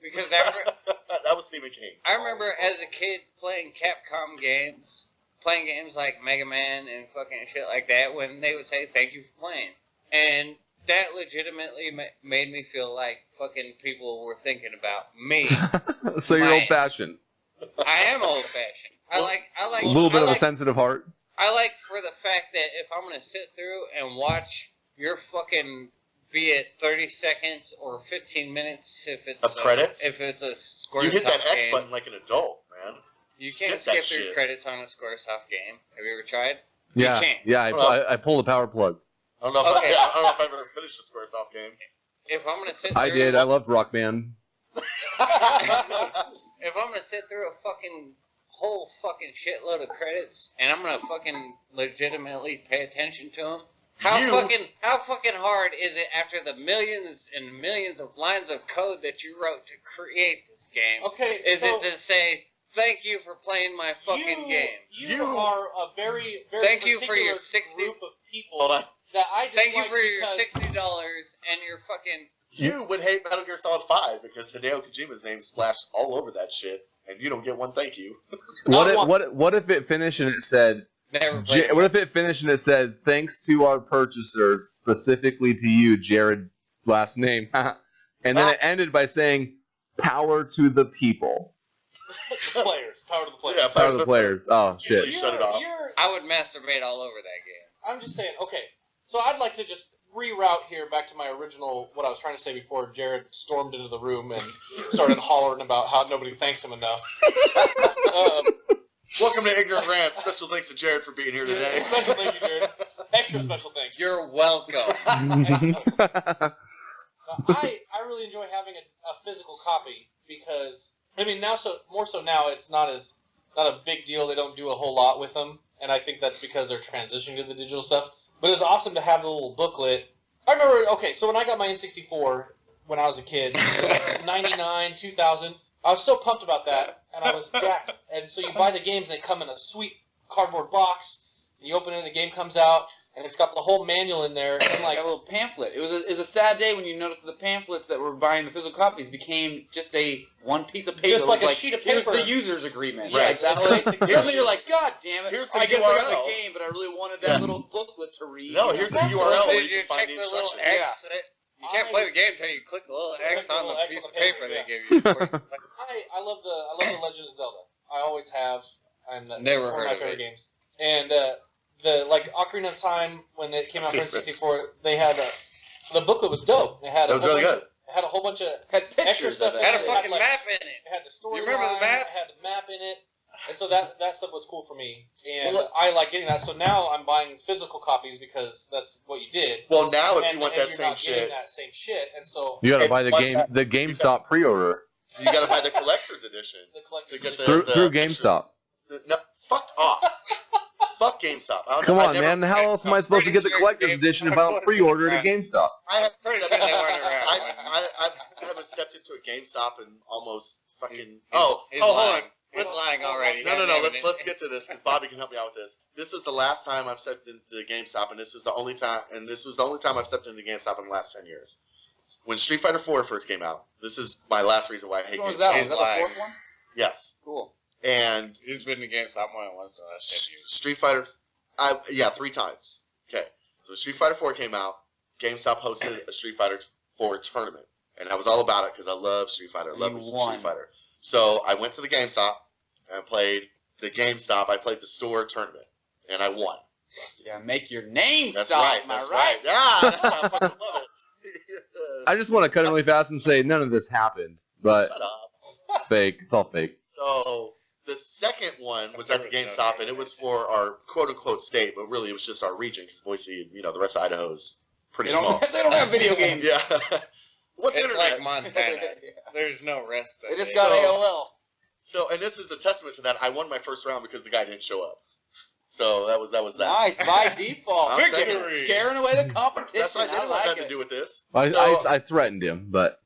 C: Because
B: That was Stephen King.
C: I remember as a kid playing Capcom games, playing games like Mega Man and fucking shit like that, when they would say thank you for playing. And that legitimately made me feel like fucking people were thinking about me.
D: So you're
C: My-
D: old-fashioned.
C: I am old fashioned. I like
D: A little bit
C: I
D: of a
C: like,
D: sensitive heart.
C: I like for the fact that if I'm gonna sit through and watch your fucking, be it 30 seconds or 15 minutes, if it's
B: Of credits?
C: if it's a Squaresoft
B: You hit that X
C: game,
B: button like an adult, man.
C: you
B: Skip
C: can't
B: that
C: skip through
B: shit.
C: credits on a Squaresoft game. Have you ever tried?
D: Yeah,
C: You can't.
D: yeah. I pulled a power plug.
B: I don't know if
C: Okay.
B: I don't know if I've ever finished a Squaresoft game.
C: If I'm gonna sit,
D: I
C: through,
D: did. I loved Rock Band.
C: If I'm gonna sit through a fucking whole fucking shitload of credits and I'm gonna fucking legitimately pay attention to them, how fucking hard is it after the millions and millions of lines of code that you wrote to create this game?
E: Okay,
C: Is
E: so
C: it to say thank you for playing my fucking game?
E: You are a very, very
C: Thank you for your
E: particular
C: 60
E: group of people
B: Hold on.
E: that I
C: Thank you
E: dislike
C: for your
E: because-
C: $60 and your fucking.
B: You would hate Metal Gear Solid 5 because Hideo Kojima's name splashed all over that shit, and you don't get one thank you.
D: What if it finished and it said?
C: Never played
D: What if it finished and it said, "Thanks to our purchasers, specifically to you, Jared, last name," and then it ended by saying, "Power to the people."
E: players, power to the players.
B: Yeah,
D: Power to the players. Oh shit.
B: You shut it off.
C: I would masturbate all over that game.
E: I'm just saying, okay, so I'd like to just reroute here back to my original, what I was trying to say before Jared stormed into the room and started hollering about how nobody thanks him enough.
B: Welcome to Ignorant Rants. Special thanks to Jared for being here today.
E: Special thank you, Jared. Extra special thanks.
C: You're welcome.
E: Now, I really enjoy having a physical copy because, I mean, more so now, it's not a big deal. They don't do a whole lot with them, and I think that's because they're transitioning to the digital stuff. But it's awesome to have the little booklet. I remember, okay, so when I got my N64 when I was a kid, 99, 2000, I was so pumped about that, and I was jacked. And so you buy the games, and they come in a sweet cardboard box, and you open it, and the game comes out, and it's got the whole manual in there, and
F: Like
E: like
F: a little pamphlet. It was a sad day when you noticed the pamphlets that were buying the physical copies became just one piece of paper.
E: Just like
F: It was
E: a sheet of
F: Here's
E: paper.
F: the user's agreement.
E: Yeah,
F: Like that
E: it's
F: was
E: basically-
F: suddenly you're like, God damn it!
B: Here's the
F: I guess I got
B: URL.
F: the game, but I really wanted that little booklet to read.
B: No, here's the
E: Exactly.
B: URL where
C: Did
B: you
C: you
B: can find
C: check
B: the
C: the little
B: instructions.
C: X? You can't play the game until you click the little X on the piece of paper they give you.
E: I love the Legend of Zelda. I always have, and
C: Never
E: it's one of
C: heard
E: my
C: of
E: favorite
C: it.
E: games. And the Ocarina of Time when it came out for N64, they had the booklet was dope. It had
B: That was really good.
E: It had a whole bunch of
F: Had
E: extra
F: pictures
E: stuff
F: of
E: in
F: it.
C: Had a fucking
E: like-
C: map in it.
E: It had the story.
C: You remember the map?
E: It had the map in it, and so that stuff was cool for me. And
F: Well,
E: I like getting that. So now I'm buying physical copies because that's what you did.
B: Well, now if
E: and,
B: you want
E: and
B: that
E: you're
B: same
E: not getting
B: shit,
E: that same shit, and so
D: You gotta
B: Hey,
D: buy the
B: but-
D: GameStop pre-order
B: you got to buy the collector's edition
E: the collector's
B: to get the
E: edition-
D: through
B: pictures.
D: GameStop.
B: No, fuck off. Fuck GameStop. I don't
D: Come
B: know,
D: on, man. How else am I supposed to get the collector's edition if I don't pre-order it at GameStop?
B: I haven't
C: Pretty
B: stepped
C: sure they
B: into-
C: weren't around.
B: I haven't stepped into a GameStop in almost fucking.
C: He's
B: Hold
C: lying.
B: on.
C: He's lying already.
B: No. Let's get to this because Bobby can help me out with this. This was the last time I've stepped into GameStop, and this was the only time I've stepped into GameStop in the last 10 years. When Street Fighter 4 first came out, this is my last reason why I hate
F: Which one was
B: GameStop.
F: that?
C: He's
F: Was that the
C: lying.
F: fourth one?
B: Yes,
F: Cool.
B: and
C: He's been to GameStop more than once in the last 10 years.
B: Street Fighter, 3 times. Okay, so Street Fighter 4 came out. GameStop hosted a Street Fighter 4 tournament, and I was all about it because I love Street Fighter. I love
F: You
B: me some
F: won.
B: Street Fighter. So I went to the GameStop and I played the store tournament, and I won.
F: Yeah, make your name
B: That's
F: stop.
B: right.
F: Am I
B: That's
F: right?
B: right. Yeah, that's why I fucking love it.
D: I just want to cut in really fast and say none of this happened, but
B: Shut up.
D: fake. It's all fake.
B: So the second one was at the GameStop, and it was for our quote-unquote state, but really it was just our region, because Boise, the rest of Idaho is pretty small.
F: They don't have video games.
B: Yeah. What's
C: It's
B: internet?
C: like Montana.
F: Yeah.
C: There's no rest of
F: They just
C: it.
F: got
B: So-
F: AOL.
B: So, and this is a testament to that. I won my first round because the guy didn't show up. So that was that.
F: Nice, by default.
B: I'm saying.
F: Scaring away the competition.
B: That's right. They
F: I
B: didn't want
F: like
B: nothing
F: it.
B: to do with this.
D: I threatened him, but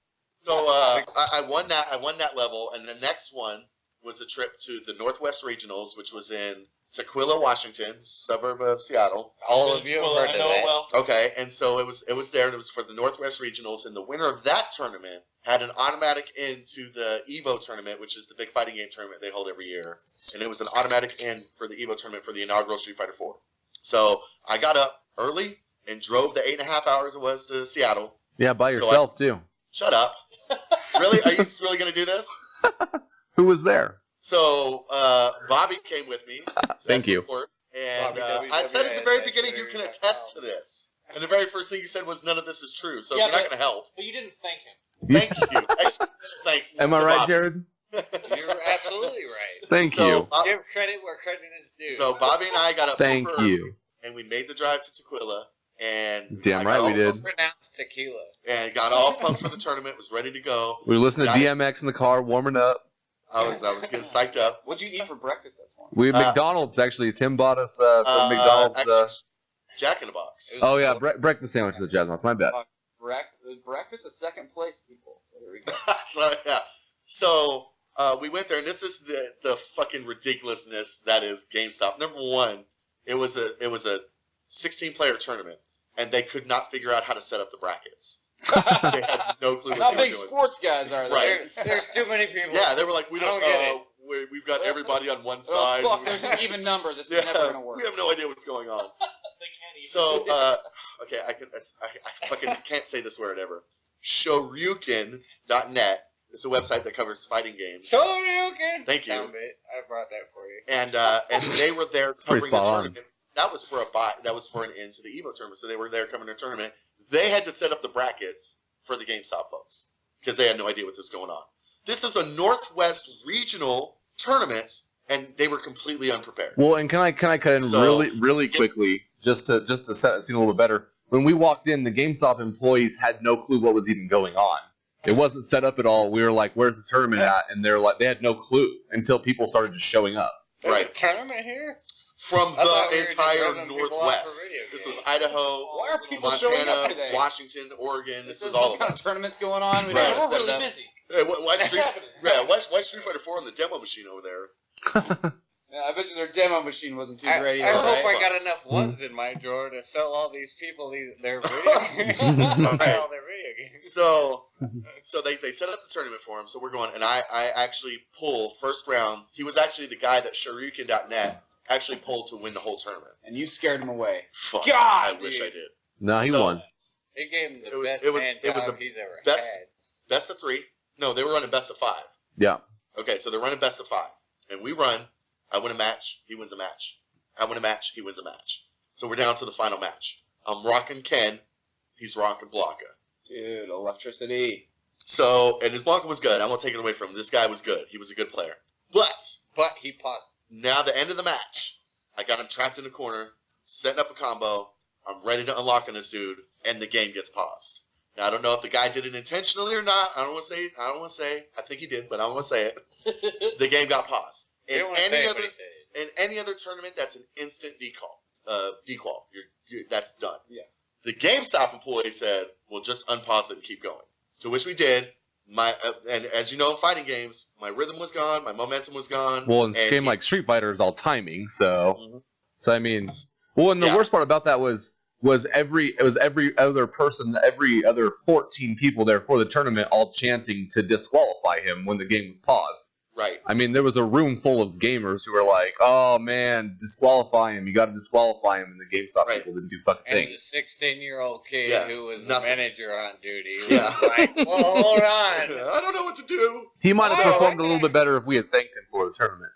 B: I won that. I won that level, and the next one was a trip to the Northwest Regionals, which was in Tequila, Washington, suburb of Seattle.
C: All of you have
E: Well,
C: heard
E: I
C: of
E: know
C: it.
E: it well.
B: Okay, and so it was there, and it was for the Northwest Regionals, and the winner of that tournament had an automatic into the Evo tournament, which is the big fighting game tournament they hold every year, and it was an automatic in for the Evo tournament for the inaugural Street Fighter 4. So I got up early and drove the 8.5 hours it was to Seattle.
D: yeah, by
B: So
D: yourself too.
B: Shut up. Really? Are you really going to do this?
D: Who was there?
B: So Bobby came with me.
D: Thank you.
B: Support, and
C: Bobby,
B: I said at the very
C: WWS,
B: beginning, you can attest to this. And the very first thing you said was, none of this is true, so
E: Yeah,
B: you're not
E: but-
B: going to help.
E: But you didn't thank him.
B: Thank you. Extra special thanks.
D: Am I
B: to
D: right,
B: Bobby.
D: Jared?
C: You're absolutely right.
D: Thank
B: So,
D: you.
C: Give credit where credit is due.
B: So Bobby and I got up
D: Thank
B: super early,
D: you.
B: and we made the drive to Tequila, and
D: Damn
B: I
D: right
B: got
D: we
B: all
D: did.
B: pumped-
C: Pronounced tequila.
B: and got all pumped for the tournament, was ready to go.
D: We were listening to
B: Got it.
D: DMX in the car, warming up.
B: I was getting psyched up.
F: What'd you eat for breakfast this morning?
D: We had McDonald's actually. Tim bought us some McDonald's.
B: Actually, Jack in the Box.
C: It was
D: Oh yeah,
C: delicious.
D: breakfast sandwiches at Jazz House. My bad.
F: Breakfast is second place, people. So here we go.
B: So yeah. So we went there, and this is the fucking ridiculousness that is GameStop. Number one, it was a 16-player tournament, and they could not figure out how to set up the brackets. They had no clue what
F: How
B: they were
F: big
B: doing.
F: sports guys are they?
B: Right.
C: There's too many people.
B: Yeah, they were like, we
C: I
B: don't
C: don't get
B: know. We've got everybody on one
F: Oh,
B: side.
F: fuck, there's an even number. This
B: Yeah,
F: is never going to work.
B: we have no idea what's going on.
E: They can't even.
B: So, okay, I fucking can't say this word ever. Shoryuken.net is a website that covers fighting games.
C: Shoryuken.
B: Thank you.
C: Sound bit. I brought that for you.
B: And they were there
D: pretty
B: covering the
D: spot on.
B: tournament. That was for a buy. That was for an end to the Evo tournament. So they were there covering the tournament. They had to set up the brackets for the GameStop folks because they had no idea what was going on. This is a Northwest regional tournament, and they were completely unprepared.
D: Well, and can I cut in
B: So-
D: really quickly just to set the scene a little bit better? When we walked in, the GameStop employees had no clue what was even going on. It wasn't set up at all. We were like, "Where's the tournament at?" And they're like, they had no clue until people started just showing up.
C: There's
B: Right.
C: a tournament here?
B: From
C: I thought we
B: the
C: were just
B: entire
C: running people off
B: Northwest.
C: for video
B: This was
C: games.
B: Idaho,
F: Why are people showing up
B: Montana,
F: today?
B: Washington, Oregon. This
F: There's
B: was all
F: some
B: of
F: kind of
B: us.
F: tournaments going on. We
B: Right.
F: don't
E: We're
F: have to set
E: really
F: it up.
E: busy.
B: Hey, why
E: What's
B: Street?
E: happening?
B: Yeah, why Street Fighter 4 on the demo machine over there?
F: Yeah, I bet you their demo machine wasn't too
C: I
F: great
C: I
F: either,
C: hope
F: right?
C: I got enough ones in my drawer to sell all these people their video games. Buy all their video games.
B: So they set up the tournament for him. So we're going, and I actually pull first round. He was actually the guy that Shoryuken.net actually pulled to win the whole tournament.
F: And you scared him away.
B: Fuck,
F: God,
B: I wish
F: dude.
B: I did.
D: No, he
B: So-
D: won.
C: It gave him the
B: It was-
C: best
B: it was-
C: hand
B: it was
C: job
B: a
C: he's ever
B: best-
C: had.
B: Best of 3. No, they were running best of 5.
D: Yeah.
B: Okay, so they're running best of 5. And we run. I win a match. He wins a match. I win a match. He wins a match. So we're down to the final match. I'm rocking Ken. He's rocking Blanca.
F: Dude, electricity.
B: So, and his Blanca was good. I won't take it away from him. This guy was good. He was a good player. But
C: But he paused.
B: now the end of the match, I got him trapped in the corner, setting up a combo. I'm ready to unlock on this dude, and the game gets paused. Now I don't know if the guy did it intentionally or not. I don't want to say. I think he did, but I don't want to say it. The game got paused.
C: You
B: In
C: don't want to say
B: any
C: it,
B: other
C: but he said it.
B: in any other tournament, that's an instant dequal. That's done.
F: Yeah.
B: The GameStop employee said, "Well, just unpause it and keep going." To which we did. And as you know, in fighting games, my rhythm was gone, my momentum was gone.
D: Well, in a
B: and
D: game
B: he-
D: like Street Fighter is all timing, so
B: Mhm.
D: I mean, well, and the
B: Yeah.
D: worst part about that was every other person, every other 14 people there for the tournament, all chanting to disqualify him when the game was paused.
B: Right.
D: I mean, there was a room full of gamers who were like, "Oh man, disqualify him! You got to disqualify him!" And the GameStop
B: Right.
D: people didn't do fucking
C: And
D: thing.
C: the 16-year-old kid
B: Yeah,
C: who was
B: nothing.
C: the manager on duty was
B: Yeah.
C: like, well, hold on.
B: I don't know what to do.
D: He might have
C: Oh,
D: performed a
C: okay.
D: little bit better if we had thanked him for the tournament.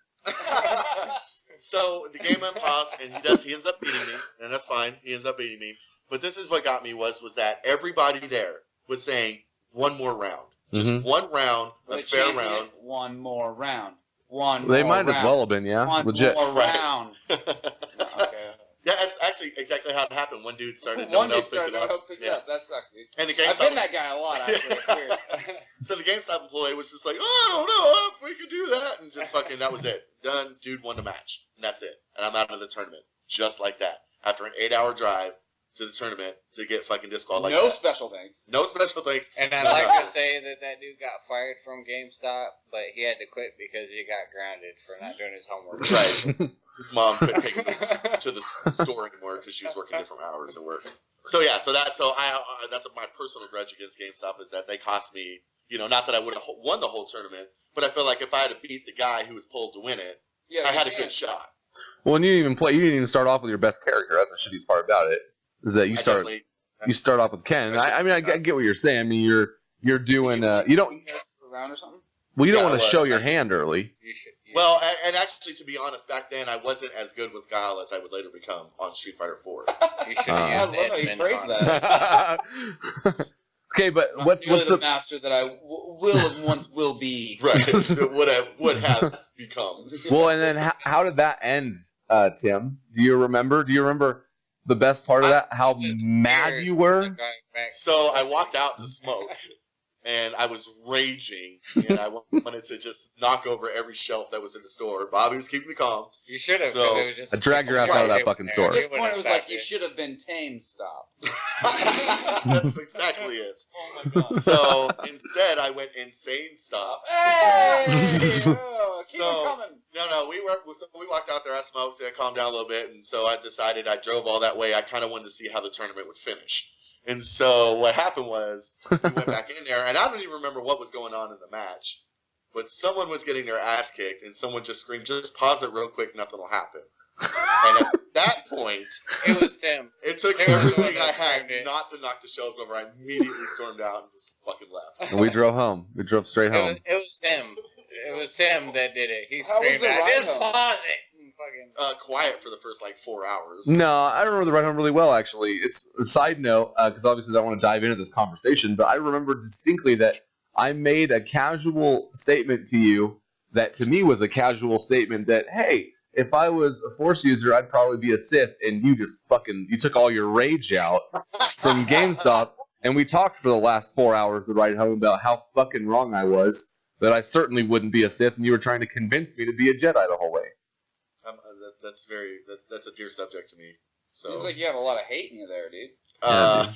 B: So the game unpaused, and he ends up beating me, and that's fine. He ends up beating me. But this is what got me was that everybody there was saying one more round. Just
D: Mhm.
B: one round,
F: Well,
B: a
F: they
B: fair
F: changed
B: round.
F: it, one more round. One
D: They
F: more
D: might
F: round.
D: as well have been, yeah.
F: One
D: Legit.
F: more
B: Right.
F: round. Okay.
B: Yeah, that's actually exactly how it happened. One dude started, no
F: One
B: one
F: dude
B: else picked
F: started,
B: it
F: no one
B: up.
F: else picked it up. That sucks, dude.
B: And the
F: I've
B: GameStop,
F: been that guy a lot, actually. It's weird.
B: so the GameStop employee was just like, oh, I don't know if we could do that, and just fucking, that was it. Done. Dude won the match, and that's it. And I'm out of the tournament, just like that. After an 8-hour drive to the tournament to get fucking disqualified.
F: No special thanks.
B: No special thanks.
C: And I'd like to say that dude got fired from GameStop, but he had to quit because he got grounded for not doing his homework.
B: Right. His mom couldn't take him to the store anymore because she was working different hours at work. So yeah, that's my personal grudge against GameStop is that they cost me, not that I would have won the whole tournament, but I feel like if I had to beat the guy who was pulled to win it,
F: Yeah,
B: I had a good shot.
D: Well, and you didn't even start off with your best character. That's the shittiest part about it. Is that you start off with Ken. I get what you're saying. I mean, you're doing you don't
F: round or something.
D: well you don't want to
B: well,
D: show your hand early.
C: You should.
B: Well, and actually, to be honest, back then I wasn't as good with Guile as I would later become on Street Fighter 4.
C: You should
F: I
C: have
F: love
C: used
F: how you
C: admin
F: phrased
C: on
F: that.
D: Okay, but
F: Not
D: what's
F: nearly the
D: the
F: master that I will and once will be.
B: Right, would have become.
D: well, and then how did that end, Tim? Do you remember the best part of that? How mad you were?
B: So I walked out to smoke, and I was raging, and I wanted to just knock over every shelf that was in the store. Bobby was keeping me calm.
C: You should have.
B: So,
C: it was just
D: I dragged your ass out of that fucking store.
F: At this
C: You
F: point, it was
C: would've
F: like you should have been tame. Stop.
B: That's exactly it.
E: Oh my god.
B: So instead, I went insane stop.
F: Hey! Oh, keep
B: So-
F: them coming.
B: No, we walked out there. I smoked. I calmed down a little bit, and so I decided I drove all that way. I kind of wanted to see how the tournament would finish. And so what happened was we went back in there, and I don't even remember what was going on in the match, but someone was getting their ass kicked, and someone just screamed, "Just pause it real quick, nothing will happen." And at that point,
C: It was Tim.
B: it took
C: Tim was the
B: everything
C: one
B: I
C: that
B: had
C: screamed it.
B: not to knock the shelves over. I immediately stormed out and just fucking left.
D: And we drove home. We drove straight home.
C: It was Tim. It was Tim that did it. He
F: How was
C: screamed
F: the
C: out,
F: ride
C: "Just
F: home?"
C: pause it!" And fucking.
B: Quiet for the first 4 hours.
D: No, I remember the ride home really well, actually. It's a side note, because obviously I don't want to dive into this conversation, but I remember distinctly that I made a casual statement to you that to me was a casual statement that, hey, if I was a Force user, I'd probably be a Sith, and you just you took all your rage out from GameStop, and we talked for the last 4 hours of the ride home about how fucking wrong I was, that I certainly wouldn't be a Sith, and you were trying to convince me to be a Jedi the whole way.
B: That's a dear subject to me. So
F: Seems like you have a lot of hate in you there, dude.
B: I've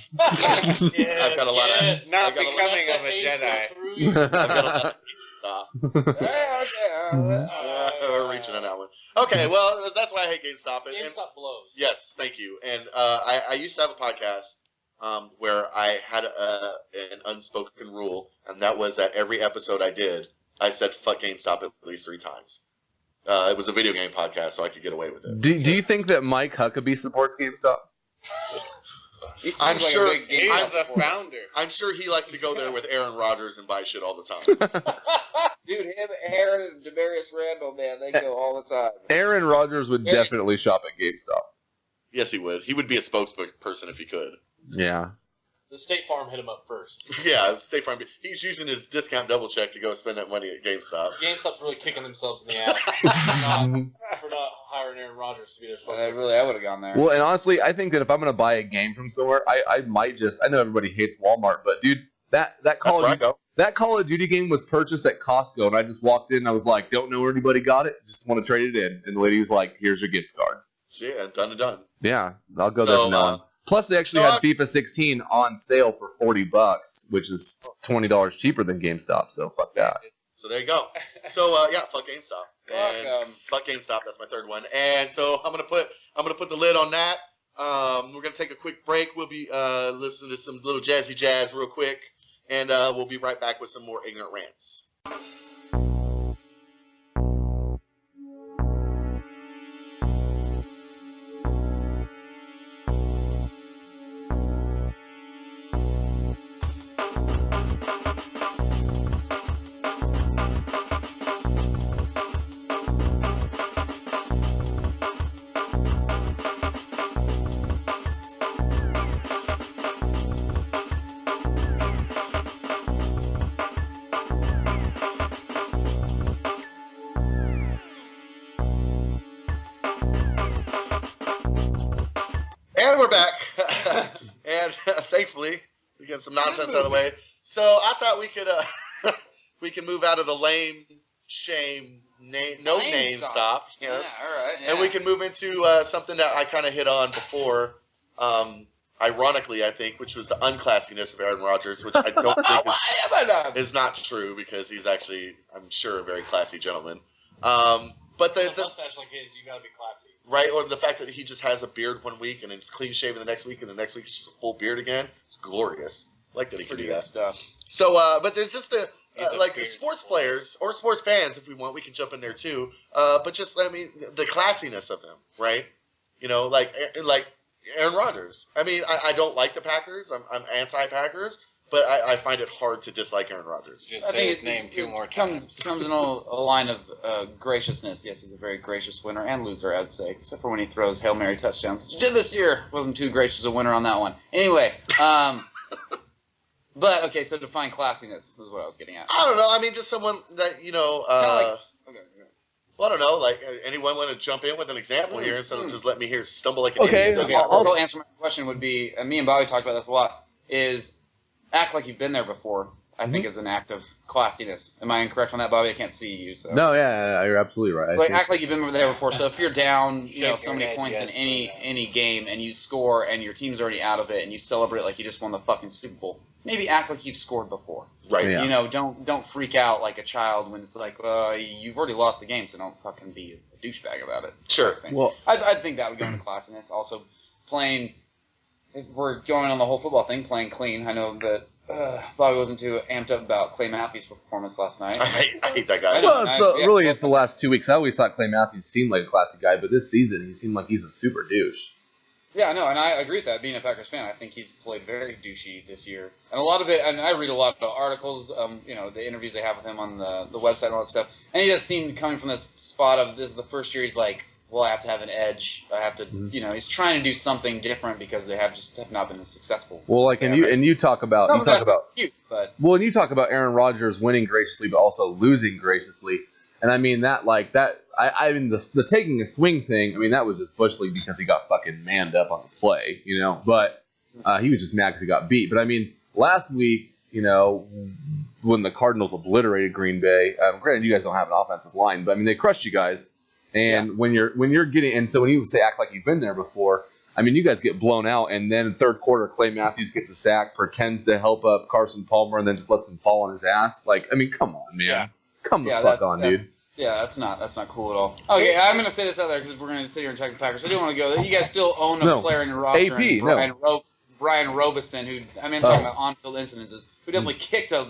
B: got a lot of
C: Not
B: I've got a lot-
C: becoming of a Jedi.
B: I've got a lot of stuff.
F: Okay.
B: We're reaching on that one. Okay, well that's why I hate GameStop. And
E: GameStop blows.
B: yes, thank you. And I used to have a podcast where I had an unspoken rule, and that was that every episode I did, I said "fuck GameStop" at least 3 times. It was a video game podcast, so I could get away with it.
D: Do you think that Mike Huckabee supports GameStop?
F: He seems
B: I'm
F: like
B: sure-
F: a big
C: He's
F: GameStop
C: the
F: supporter.
C: founder.
B: I'm sure he likes to go there with Aaron Rodgers and buy shit all the time.
F: Dude, him, Aaron, and Demarius Randall, man, they go all the time.
D: Aaron Rodgers would definitely shop at GameStop.
B: Yes, he would. He would be a spokesperson if he could.
D: Yeah.
E: The State Farm hit him up first.
B: Yeah, State Farm. He's using his discount double check to go spend that money at GameStop.
E: GameStop's really kicking themselves in the ass for not hiring Aaron Rodgers to be their spokesman.
F: I would have gone there.
D: Well, and honestly, I think that if I'm going to buy a game from somewhere, I might just... I know everybody hates Walmart, but dude, that
B: That's where I go.
D: Call of Duty game was purchased at Costco, and I just walked in and I was like, don't know where anybody got it, just want to trade it in. And the lady was like, here's your gift card.
B: Yeah, done and done.
D: Yeah, I'll go there from now on. Plus, they actually had FIFA 16 on sale for $40, which is $20 cheaper than GameStop, so fuck that.
B: So there you go. So yeah, fuck GameStop. And
F: Fuck 'em.
B: fuck GameStop. That's my third one. And so I'm gonna put the lid on that. We're gonna take a quick break. We'll be listening to some little jazzy jazz real quick, and we'll be right back with some more ignorant rants. thankfully, we get some nonsense out of the way. So I thought we could we can move out of the lame, shame, no name stop. Yes.
F: Yeah, all right. Yeah.
B: And we can move into something that I kind of hit on before. Ironically, I think, which was the unclassiness of Aaron Rodgers, which I don't think is not true because he's actually, I'm sure, a very classy gentleman. But the
E: mustache like his, you gotta be classy.
B: Right, or the fact that he just has a beard one week and then clean shaven the next week, and the next week just a full beard again. It's glorious. I like that he can do that
F: stuff.
B: So, but there's just the like the sports players or sports fans, if we want, we can jump in there too. But just the classiness of them, right? You know, like Aaron Rodgers. I mean, I don't like the Packers. I'm anti-Packers. But I find it hard to dislike Aaron Rodgers.
C: Just say his name two more times.
F: Comes in a line of graciousness. Yes, he's a very gracious winner and loser, I'd say, except for when he throws Hail Mary touchdowns, which he did this year. Wasn't too gracious a winner on that one. Anyway, but okay, so define classiness is what I was getting at.
B: I don't know. I mean, just someone that, you know.
F: Okay.
B: Well, I don't know. Like, anyone want to jump in with an example here instead of just let me here stumble like an idiot?
F: Okay. I'll answer my question. Would be me and Bobby talked about this a lot. Is act like you've been there before, I think, is an act of classiness. Am I incorrect on that, Bobby? I can't see you. So.
D: No, yeah, you're absolutely right.
F: So act like you've been there before. So if you're down, so many points in any game, and you score, and your team's already out of it, and you celebrate like you just won the fucking Super Bowl, maybe act like you've scored before.
B: Right.
F: Yeah. You know, don't freak out like a child when it's like, you've already lost the game, so don't fucking be a douchebag about it.
B: Sure.
F: Well, I think that would go into classiness. Also, playing. If we're going on the whole football thing, playing clean. I know that Bobby wasn't too amped up about Clay Matthews' performance last night.
B: I hate that guy.
D: Well, it's the last 2 weeks. I always thought Clay Matthews seemed like a classy guy, but this season he seemed like he's a super douche.
F: Yeah, no, and I agree with that. Being a Packers fan, I think he's played very douchey this year. And a lot of it, and I read a lot of articles, the interviews they have with him on the website and all that stuff. And he just seemed coming from this spot of, this is the first year he's like, well, I have to have an edge. I have to, he's trying to do something different because they have not been as successful.
D: Well, like, and you talk about,
F: excuse, but
D: well, and you talk about Aaron Rodgers winning graciously, but also losing graciously. And I mean I mean the taking a swing thing. I mean that was just Bush League because he got fucking manned up on the play, But he was just mad because he got beat. But I mean, last week, when the Cardinals obliterated Green Bay, granted you guys don't have an offensive line, but I mean they crushed you guys. And when you're getting, and so when you say act like you've been there before, I mean you guys get blown out, and then third quarter Clay Matthews gets a sack, pretends to help up Carson Palmer, and then just lets him fall on his ass. Like, I mean, come on, man, come the fuck on, dude.
F: Yeah, that's not cool at all. Okay, I'm gonna say this out there because we're gonna sit here and check the Packers. I do want to go. You guys still own a player in your roster, Brian Robeson, who I'm talking about on-field incidences, who definitely kicked a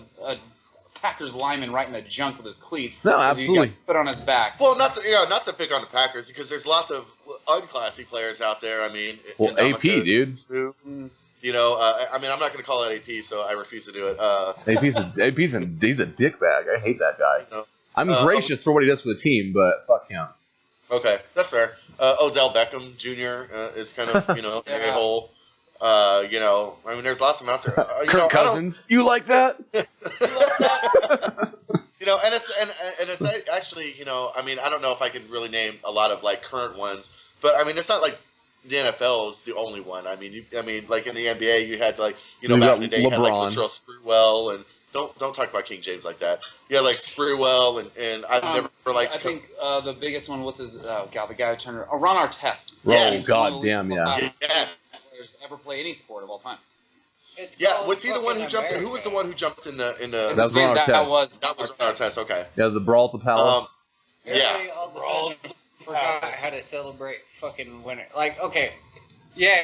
F: Packers lineman right in the junk with his cleats.
D: No, absolutely.
F: He got put on his back.
B: Well, not to pick on the Packers because there's lots of unclassy players out there. I mean,
D: AP, dude.
B: Sue, I mean, I'm not going to call it AP, so I refuse to do it.
D: he's a dickbag. I hate that guy. I'm gracious for what he does for the team, but fuck him.
B: Okay, that's fair. Odell Beckham Jr. Is kind of a whole. I mean, there's lots of them out there.
D: Kirk Cousins, you like that?
B: And it's actually, I mean, I don't know if I can really name a lot of like current ones, but I mean, it's not like the NFL is the only one. I mean, like in the NBA, you had like, back in the day, you had like Latrell Sprewell, and don't talk about King James like that. You had like Sprewell, and I've never liked.
F: I think the biggest one, what's his? Oh God, the guy who turned Ron Artest.
D: Yes. Oh God, damn, yeah.
F: Ever play any sport of all time?
B: Was he the one who jumped in? Who was the one who jumped in the?
D: That was Ron Artest.
F: That was
B: Ron Artest. Okay.
D: Yeah, the brawl at the Palace.
C: Everybody all of a sudden forgot how to celebrate fucking winner. Like, okay, yeah,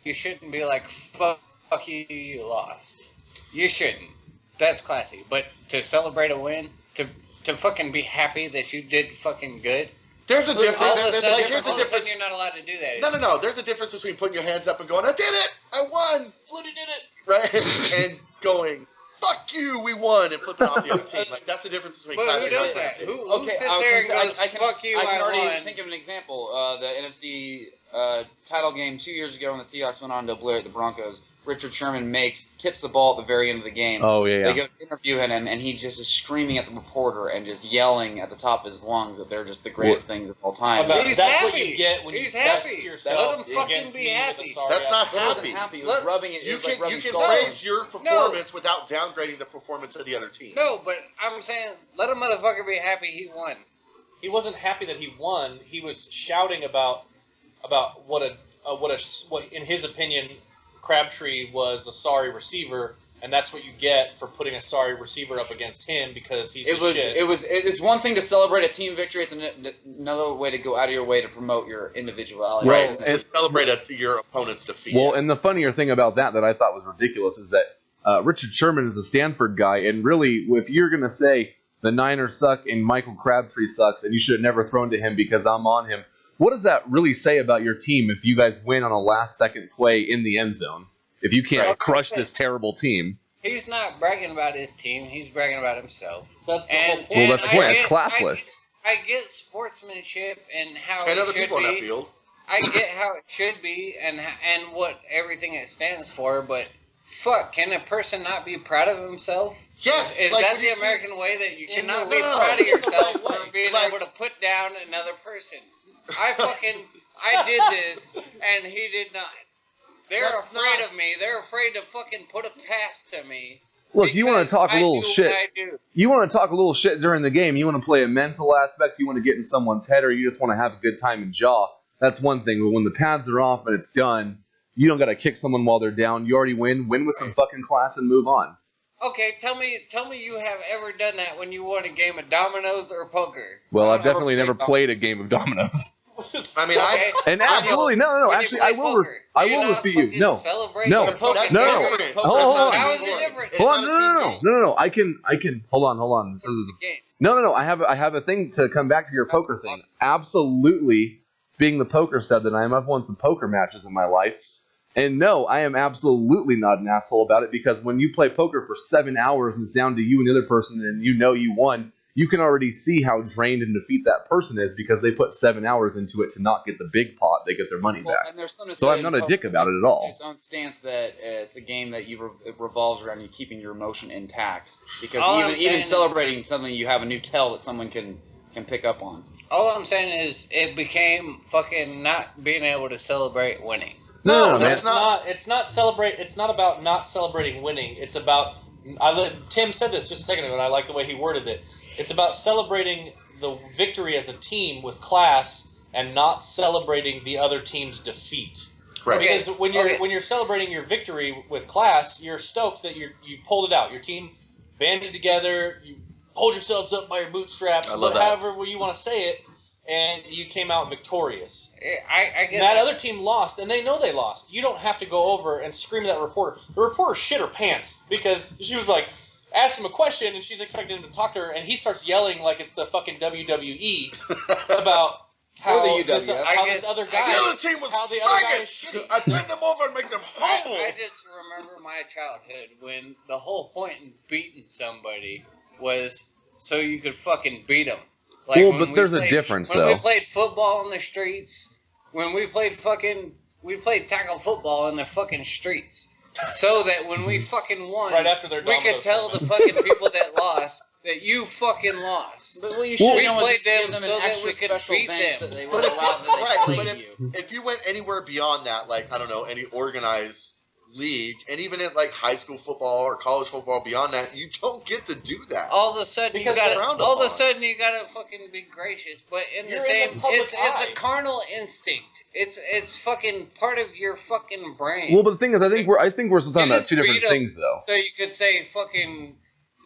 C: you shouldn't be like, fuck you lost. You shouldn't. That's classy. But to celebrate a win, to fucking be happy that you did fucking good.
B: There's a difference.
C: Here's a difference. You're not allowed to do that.
B: No. There's a difference between putting your hands up and going, I did it! I won! Flutie did it! Right? And going, fuck you, we won! And flipping off the other team. Like, that's the difference between classy and unclassy.
C: Who sits there and goes, fuck you,
F: I can already
C: won?
F: think of an example. The NFC title game 2 years ago when the Seahawks went on to obliterate the Broncos. Richard Sherman makes, tips the ball at the very end of the game.
D: Oh, yeah,
F: They
D: yeah.
F: go to interview him, and he just is screaming at the reporter and just yelling at the top of his lungs that they're just the greatest things of all time.
E: About-
C: He's
E: that's
C: happy.
E: what you get when
C: He's
E: you test
C: happy.
E: yourself
C: Let him fucking
E: against
C: be
E: me with
C: happy.
E: a sorry
B: That's not
F: He wasn't
B: happy.
F: happy. He was
C: Look,
F: rubbing it.
B: You
F: It was like
B: can
F: rubbing
B: praise
F: skulls.
B: your performance without downgrading the performance of the other team.
C: No, but I'm saying let a motherfucker be happy he won.
E: He wasn't happy that he won. He was shouting about what in his opinion Crabtree was a sorry receiver, and that's what you get for putting a sorry receiver up against him because he's the shit.
F: It's one thing to celebrate a team victory. It's another way to go out of your way to promote your individuality.
B: Right,
F: And
B: and celebrate your opponent's defeat.
D: Well, and the funnier thing about that I thought was ridiculous is that Richard Sherman is a Stanford guy, and really, if you're going to say the Niners suck and Michael Crabtree sucks and you should have never thrown to him because I'm on him, what does that really say about your team if you guys win on a last-second play in the end zone? If you can't crush this terrible team.
C: He's not bragging about his team. He's bragging about himself.
E: That's the
C: And-
E: whole point.
D: Well, that's the
C: I
D: point. It's
C: get-
D: classless.
C: I get sportsmanship and how
B: 10
C: it
B: other
C: should
B: people on that
C: be.
B: field.
C: I get how it should be and what everything it stands for, but fuck, can a person not be proud of himself?
B: Yes,
C: Is
B: like
C: that
B: when
C: the
B: you see-
C: American way that you
E: In
C: cannot
E: the-
C: be
B: no,
C: proud of
E: in the
C: yourself
E: right way.
C: for being
B: Like-
C: able to put down another person? I did this and he did not. They're
B: That's
C: afraid
B: not-
C: of me. They're afraid to fucking put a pass to me.
D: Look, you want
C: because
D: to talk a
C: I
D: little
C: do
D: shit.
C: what I do.
D: You want to talk a little shit during the game. You want to play a mental aspect. You want to get in someone's head, or you just want to have a good time and jaw. That's one thing. But when the pads are off and it's done, you don't got to kick someone while they're down. You already win. Win with some fucking class and move on.
C: Okay, tell me you have ever done that when you won a game of dominoes or poker.
D: Well,
F: I
D: I've
F: don't
D: definitely
F: ever
D: never
F: play
D: played a game of dominoes.
B: I mean,
C: Okay.
D: And
B: I will-
D: absolutely, no.
C: When you
D: Actually,
C: play
D: I will.
C: poker,
D: I
C: do you
D: will
C: not
D: refute you.
C: fucking
D: No.
C: celebrate
D: No.
C: your fucking
B: That's
D: No.
C: victory?
B: different.
D: Hold on, hold on.
C: How is it different?
B: It's
D: Hold on,
B: not a team game.
D: no. I can. Hold on. This is
C: Game.
D: No. I have a thing to come back to your poker thing. Absolutely, being the poker stud that I am, I've won some poker matches in my life. And no, I am absolutely not an asshole about it, because when you play poker for 7 hours and it's down to you and the other person and you know you won, you can already see how drained and defeat that person is because they put 7 hours into it to not get the big pot. They get their money
F: Well,
D: back.
F: and there's something to
D: So
F: say
D: I'm not
F: in
D: a dick
F: poker,
D: about it at all.
F: Its own stance that it's a game that it revolves around you keeping your emotion intact. Because
C: All I'm
F: even
C: saying-
F: celebrating something, you have a new tell that someone can pick up on.
C: All I'm saying is it became fucking not being able to celebrate winning.
B: No,
D: man.
B: that's not.
E: It's not celebrate. It's not about not celebrating winning. It's about. Tim said this just a second ago, and I like the way he worded it. It's about celebrating the victory as a team with class, and not celebrating the other team's defeat.
B: Right.
C: Okay.
E: Because when you're celebrating your victory with class, you're stoked that you pulled it out. Your team banded together. You hold yourselves up by your bootstraps,
B: I love that.
E: however you want to say it, and you came out victorious.
C: I guess
E: That other team lost, and they know they lost. You don't have to go over and scream at that reporter. The reporter shit her pants because she was like, asked him a question, and she's expecting him to talk to her, and he starts yelling like it's the fucking WWE about how,
F: Or the
E: this,
F: UWF.
E: how
C: I
E: this
C: guess-
E: other
B: The
E: guy,
B: other team was
E: how the other guy is
B: faggots.
E: shitty.
B: I bend them over and make them humble.
C: I just remember my childhood when the whole point in beating somebody was so you could fucking beat them.
D: Well,
C: when
D: but
C: we
D: there's a
C: played-
D: difference,
C: when
D: though.
C: we played football in the streets, when we played tackle football in the fucking streets, so that when we fucking won,
E: Right after their
C: we could
E: dominoes
C: tell the
E: tournament.
C: fucking people that lost that you fucking lost.
F: But what you
C: Well,
F: should
C: we
F: have done was
C: played
F: just give
C: them
F: them
C: so
F: an
C: that
F: extra
C: we could
F: special
C: beat
F: thanks
C: them.
F: that they
B: But
F: would
B: if,
F: allow that they
B: right,
F: played
B: but
F: you.
B: if you went anywhere beyond that, like, I don't know, any organized league, and even in like high school football or college football beyond that, you don't get to do that.
C: All of a sudden
E: Because
C: you
B: they're
C: gotta.
B: frowned
C: All of a
B: upon.
C: sudden you gotta fucking be gracious, but in
E: You're
C: the
E: in
C: same,
E: the public
C: it's
E: eye.
C: a carnal instinct. It's fucking part of your fucking brain.
D: Well, but the thing is, I think we're still talking
C: You
D: about two different
C: freedom.
D: things, though.
C: So you could say fucking,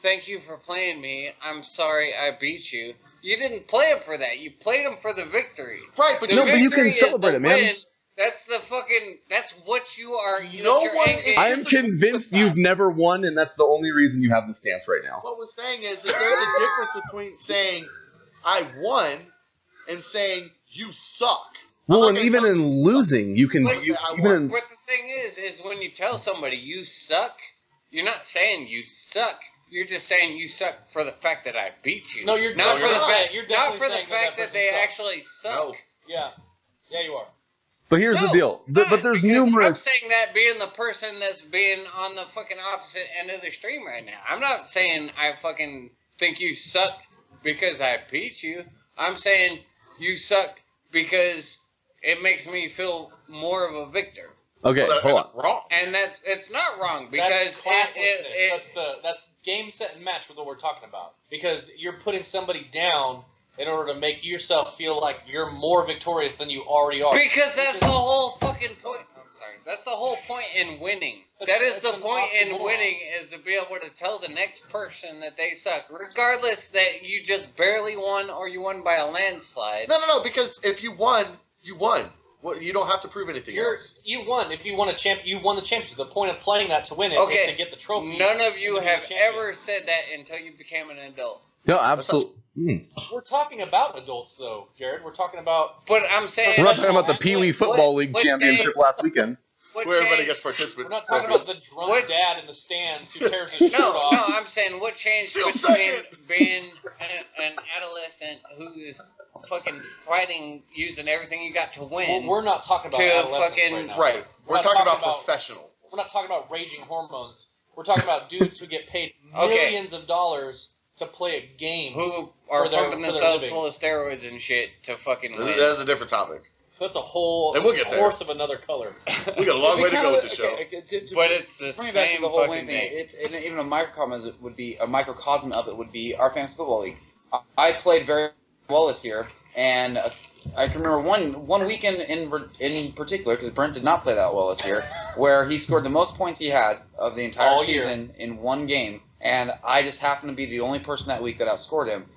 C: thank you for playing me. I'm sorry I beat you. You didn't play him for that. You played him for the victory.
B: Right, but
C: The
D: No, but you can
C: victory is
D: celebrate
C: the
D: it, man.
C: win. That's the fucking. That's what you are.
B: No
C: that's your
B: one
C: end
B: is-
C: game.
D: I am
B: disagree with
D: convinced
B: that.
D: you've never won, and that's the only reason you have the stance right now.
B: What we're saying is that there's a difference between saying I won and saying you suck. I'm
D: Well,
B: not
D: and
B: gonna
D: even
B: tell
D: in
B: you you suck.
D: losing, you can.
C: But
B: say I
D: even
B: won.
D: in,
C: But the thing is when you tell somebody you suck, you're not saying you suck. You're just saying you suck for the fact that I beat you.
E: No, you're
C: not
B: no,
C: for
B: you're
C: the
B: not.
C: fact.
E: You're
C: Not
E: definitely
C: for the
E: saying
C: fact
E: that
C: that they
E: person sucks.
C: actually suck.
B: No.
E: Yeah, you are.
D: But here's the deal. But there's
C: Because I'm
D: numerous.
C: saying that being the person that's being on the fucking opposite end of the stream right now. I'm not saying I fucking think you suck because I beat you. I'm saying you suck because it makes me feel more of a victor.
D: Okay, hold on.
B: That's wrong.
C: And it's not wrong because
E: That's classlessness. That's game, set, and match with what we're talking about. Because you're putting somebody down in order to make yourself feel like you're more victorious than you already are.
C: Because that's the whole fucking point. I'm sorry. That's the whole point in winning. That is the point in winning, is to be able to tell the next person that they suck, regardless that you just barely won or you won by a landslide.
B: No, because if you won, you won. Well, you don't have to prove anything else.
E: You won. If you won you won the championship. The point of playing that to win it is to get the trophy.
C: None of you have ever said that until you became an adult.
D: No, absolutely.
E: We're talking about adults, though, Jared. We're talking about...
C: But I'm saying...
D: We're not talking about the Pee Wee Football League championship last weekend.
B: Where everybody gets participants.
E: We're not talking about the drunk dad in the stands who tears his shirt off.
C: No, I'm saying what changed between being an adolescent who is fucking fighting, using everything you got to win.
E: Well, we're not talking about adolescents right now.
B: Right. We're talking about professionals.
E: We're not talking about raging hormones. We're talking about dudes who get paid millions of dollars to play a game.
C: Who are pumping themselves full of steroids and shit to fucking win.
B: That's a different topic.
E: That's a whole horse of another color.
B: We got a long way to go with the show.
C: But it's the same
F: the whole
C: fucking thing.
F: It's even a microcosm of it would be our fantasy football league. I played very well this year, and I can remember one weekend in particular, because Brent did not play that well this year, where he scored the most points he had of the entire season in one game, and I just happened to be the only person that week that outscored him.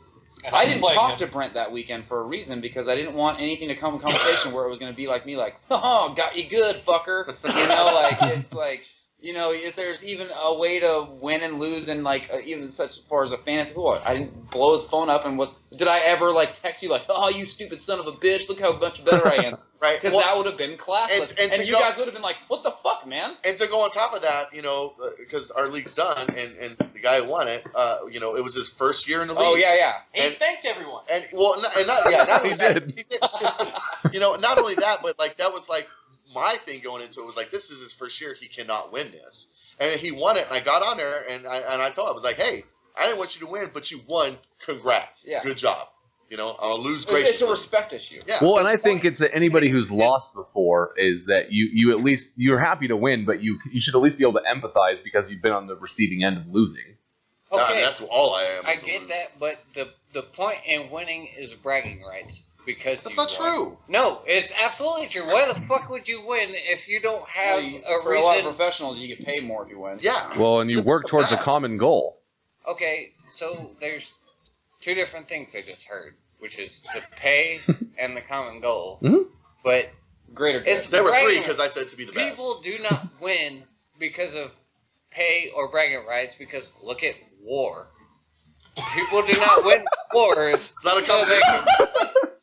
F: I didn't talk to Brent that weekend for a reason, because I didn't want anything to come in conversation where it was going to be like me, like, oh, got you good, fucker. You know, like, it's like, you know, if there's even a way to win and lose in, like, even such far as a fantasy football, I didn't blow his phone up and did I ever, like, text you, like, oh, you stupid son of a bitch, look how much better I am. Right. Because that would have been classless. And you guys would have been like, what the fuck, man?
B: And to go on top of that, you know, because our league's done, and the guy who won it, you know, it was his first year in the league.
F: Oh, yeah.
E: He thanked everyone.
B: And, well, not only that, he did. You know, not only that, but, like, that was, like, my thing going into it was, like, this is his first year. He cannot win this. And he won it, and I got on there, and I told him, I was like, hey, I didn't want you to win, but you won. Congrats.
F: Yeah.
B: Good job. You know, I'll lose graciously.
F: It's a respect issue.
B: Yeah.
D: Well, and I think it's that anybody who's lost before is that you at least, you're happy to win, but you should at least be able to empathize because you've been on the receiving end of losing.
C: Okay,
B: that's all I am.
C: I get that, but the point in winning is bragging rights. Because
B: that's not true.
C: No, it's absolutely true. Why the fuck would you win if you don't have a
F: for
C: reason?
F: A lot of professionals, you get paid more if you win.
B: Yeah.
D: Well, and you work towards a common goal.
C: Okay, so there's two different things I just heard, which is the pay and the common goal.
D: Mm-hmm.
C: But
F: greater.
B: There were three because I said to be the best.
C: People do not win because of pay or bragging rights. Because look at war. People do not win wars.
B: It's not a competition.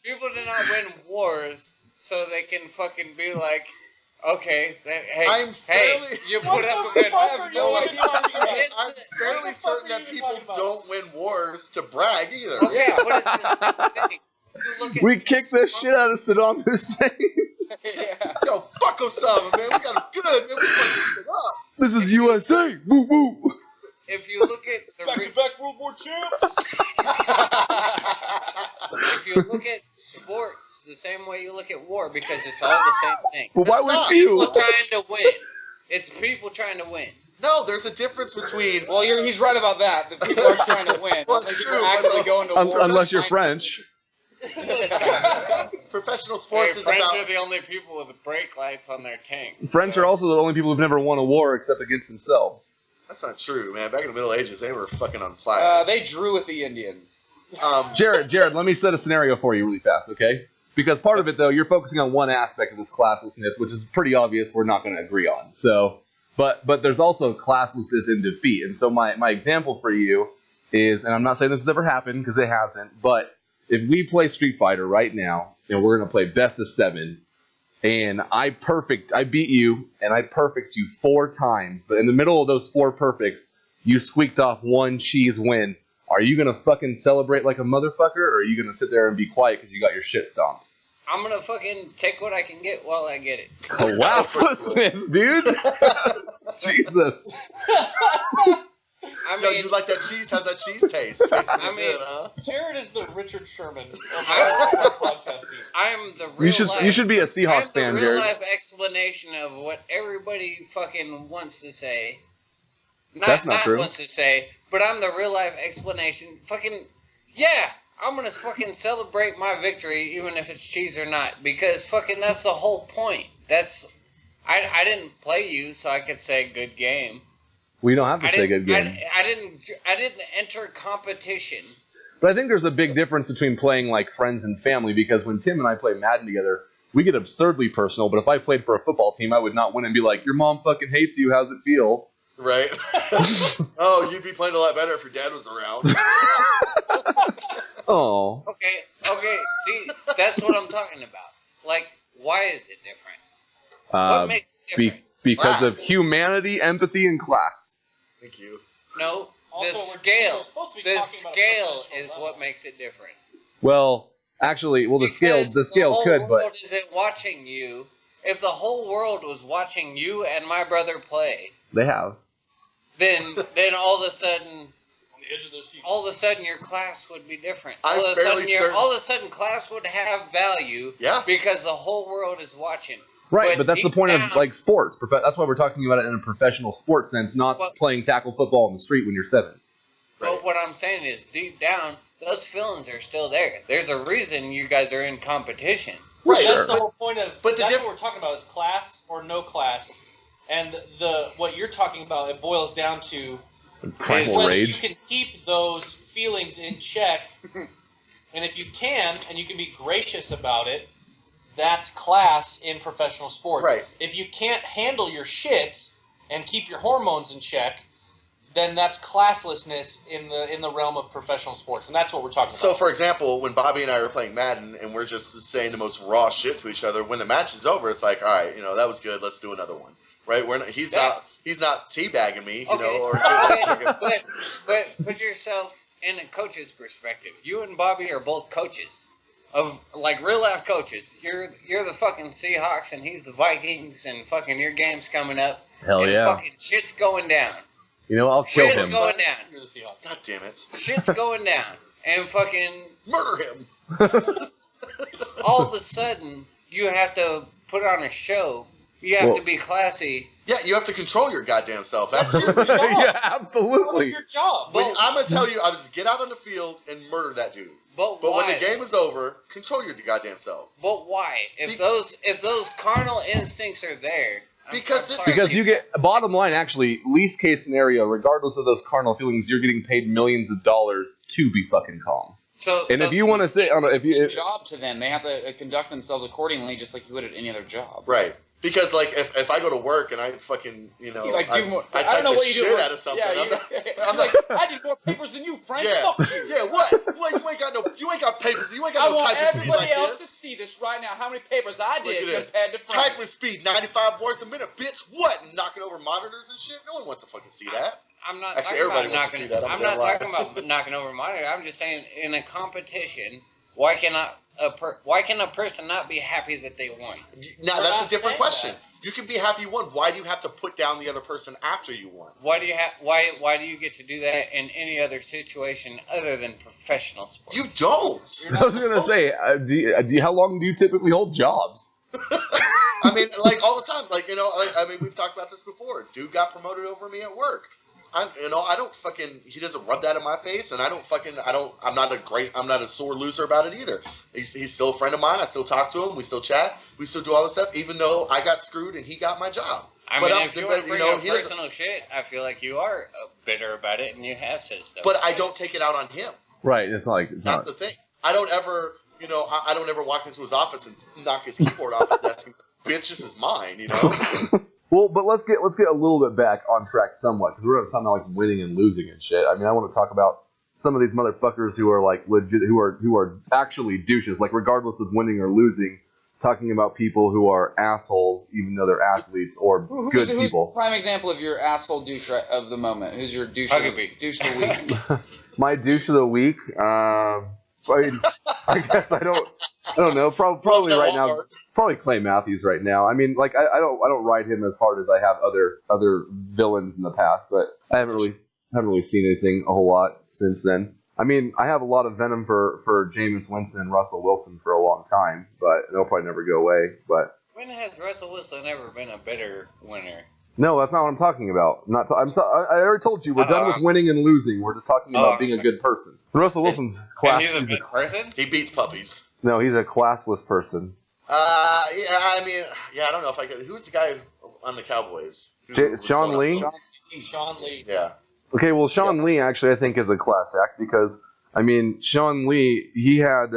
C: People do not win wars so they can fucking be like, okay, hey, you put up a good.
B: I'm fairly certain that people don't win wars to brag either.
C: Okay, what is this thing?
D: We kicked the shit out of Saddam Hussein.
C: Yeah.
B: Yo, fuck Osama, man. We got him good, man. We fucked this shit up.
D: This is USA. Woo woo.
C: If you look at the
E: back-to-back World War champs.
C: If you look at sports the same way you look at war, because it's all the same thing.
D: Well, why would
C: People
D: you?
C: trying to win. It's people trying to win.
B: No, there's a difference between.
F: Well, he's right about that. The people are trying to win.
B: Well, it's true.
F: Actually going to war.
D: Unless you're French.
B: Professional sports is
C: French
B: about.
C: are the only people with brake lights on their tanks.
D: French are also the only people who've never won a war except against themselves.
B: That's not true, man. Back in the Middle Ages, they were fucking on fire.
F: They drew with the Indians.
D: Jared, let me set a scenario for you really fast, okay? Because part of it, though, you're focusing on one aspect of this classlessness, which is pretty obvious we're not going to agree on. So, but there's also classlessness in defeat. And so my example for you is, and I'm not saying this has ever happened because it hasn't, but if we play Street Fighter right now, you know, we're going to play best of 7, and I beat you, and I perfect you 4 times, but in the middle of those 4 perfects, you squeaked off 1 cheese win. Are you going to fucking celebrate like a motherfucker, or are you going to sit there and be quiet because you got your shit stomped?
C: I'm gonna fucking take what I can get while I get it.
D: Classlessness, dude. Jesus.
C: I
B: Yo,
C: mean,
B: you like that cheese? How's that cheese taste? Tastes pretty
C: I mean-
B: good, huh?
E: Jared is the Richard Sherman of our podcast team.
C: I'm the real life.
D: You should be a Seahawks
C: I'm
D: fan,
C: the real
D: Jared.
C: life explanation of what everybody fucking wants to say.
D: That's not true.
C: Wants to say, but I'm the real life explanation. Fucking yeah, I'm gonna fucking celebrate my victory even if it's cheese or not, because fucking that's the whole point. I didn't play you so I could say good game.
D: We don't have to say good game.
C: I didn't enter competition.
D: But I think there's a big difference between playing like friends and family, because when Tim and I play Madden together, we get absurdly personal. But if I played for a football team, I would not win and be like, your mom fucking hates you. How's it feel?
B: Right? Oh, you'd be playing a lot better if your dad was around.
D: Oh.
C: Okay. See, that's what I'm talking about. Like, why is it different? What makes it different?
D: Because
B: Class.
D: of humanity, empathy, and class.
B: Thank you.
C: No,
E: Also,
C: the
E: we're
C: scale.
E: supposed to be
C: The
E: talking about a
C: scale
E: professional
C: is
E: level.
C: what makes it different.
D: Well, actually, the scale
C: Because
D: could,
C: the whole
D: but
C: world isn't watching you. If the whole world was watching you and my brother play,
D: they have.
C: then all of a sudden,
E: On the edge of their seat.
C: all of a sudden your class would be different.
B: I'm
C: All of a
B: fairly
C: sudden,
B: certain-
C: all of a sudden class would have value
B: Yeah.
C: because the whole world is watching.
D: Right, but that's the
C: deep
D: point
C: down-
D: of like sports. That's why we're talking about it in a professional sports sense, not
C: But-
D: playing tackle football in the street when you're 7.
C: But what I'm saying is, deep down, those feelings are still there. There's a reason you guys are in competition.
B: Right.
D: Sure.
E: That's the whole point of.
B: But the
E: that's
B: diff-
E: what we're talking about is class or no class, and what you're talking about, it boils down to
D: Primal
E: when
D: rage.
E: you can keep those feelings in check, and if you can, and you can be gracious about it, that's class in professional sports.
B: Right.
E: If you can't handle your shit and keep your hormones in check, then that's classlessness in the realm of professional sports, and that's what we're talking
B: So,
E: about.
B: for example, when Bobby and I are playing Madden and we're just saying the most raw shit to each other, when the match is over, it's like, all right, that was good. Let's do another one. Right? He's not teabagging me,
C: Okay,
B: or
C: but put yourself in a coach's perspective. You and Bobby are both coaches of like real life coaches. You're the fucking Seahawks and he's the Vikings, and fucking your game's coming up.
D: Hell
C: and
D: yeah.
C: Fucking shit's going down.
D: I'll kill
C: Shit's
D: him.
C: going down.
E: You're the Seahawks.
B: God damn it,
C: Shit's going down. And fucking
B: murder him.
C: all of a sudden you have to put on a show. You have
D: Well-
C: to be classy.
B: Yeah, you have to control your goddamn self. Absolutely.
D: Yeah,
E: Part of
D: absolutely.
E: your job.
B: When I'm gonna tell you, I was get out on the field and murder that dude.
C: But
B: But
C: why?
B: when the game is over, control your goddamn self.
C: But why? If those carnal instincts are there.
B: Because this
C: sorry.
B: is-
D: Because you get, bottom line, actually, least case scenario, regardless of those carnal feelings, you're getting paid millions of dollars to be fucking calm.
C: So,
D: And if you want to say,
F: It's a job to them. They have to conduct themselves accordingly, just like you would at any other job.
B: Right. Because like if I go to work and I fucking
F: You like do more.
B: I
F: I
B: type
F: don't know
B: the
F: what you do.
B: shit out of something.
F: Yeah,
B: I'm not-
F: I'm like, I did more papers than you, Frank.
B: Yeah.
F: Fuck you.
B: Yeah, what? You ain't got papers. You ain't
F: I
B: got no
F: want
B: typing speed
F: everybody
B: like
F: else to
B: this.
F: see this right now. How many papers I
B: Look
F: did
B: at this.
F: compared to Frank.
B: Typing speed, 95 words a minute, bitch. What? And knocking over monitors and shit. No one wants to fucking see that.
C: I'm not
B: Actually,
C: talking
B: everybody
C: about
B: wants to
C: knocking.
B: see that, I'm
C: I'm
B: not
C: not
B: gonna
C: talking about knocking over monitor. I'm just saying, in a competition, why cannot why can a person not be happy that they won?
B: Now
E: We're
B: that's a
E: not
B: different
E: saying
B: question.
E: that.
B: You can be happy you won. Why do you have to put down the other person after you won?
C: Why do you have why do you get to do that in any other situation other than professional sports?
B: You don't.
D: I was going to say, how long do you typically hold jobs?
B: I mean, like all the time. Like I mean, we've talked about this before. Dude got promoted over me at work. I don't fucking. He doesn't rub that in my face, and I'm not a sore loser about it either. He's still a friend of mine. I still talk to him. We still chat. We still do all this stuff, even though I got screwed and he got my job.
C: I
B: But
C: mean,
B: I'm-
C: if you
B: but,
C: want to bring
B: you know,
C: up
B: he doesn't-
C: personal shit, I feel like you are bitter about it, and you have said stuff.
B: But I don't take it out on him.
D: Right, it's not like... It's
B: That's
D: not,
B: the thing. I don't ever walk into his office and knock his keyboard off his desk and, bitch, this is mine,
D: Well, but let's get a little bit back on track somewhat, because we're talking about like winning and losing and shit. I mean, I want to talk about some of these motherfuckers who are like legit, who are actually douches, like regardless of winning or losing. Talking about people who are assholes, even though they're athletes or good
F: Who's the
D: people.
F: prime example of your asshole douche of the moment? Who's your douche
C: Huckabee.
F: douche of the week?
D: My douche of the week. I guess I I don't know. Probably
B: Loves
D: right
B: at
D: now.
B: Walmart.
D: Probably Clay Matthews right now. I mean, like I don't ride him as hard as I have other villains in the past, but I haven't really seen anything a whole lot since then. I mean, I have a lot of venom for Jameis Winston and Russell Wilson for a long time, but they'll probably never go away. But
C: When has Russell Wilson ever been a better winner?
D: no, that's not what I'm talking about. I already told you we're done with winning and losing. We're just talking about being a good person. Russell Wilson's
C: And he's a good person?
B: He beats puppies.
D: No, he's a classless person.
B: Yeah, I mean, I don't know if I could. Who's the guy on the Cowboys?
D: Sean Lee?
E: Sean Lee.
B: Yeah.
D: Okay, well, Sean Lee actually I think is a class act because, I mean, Sean Lee, he had,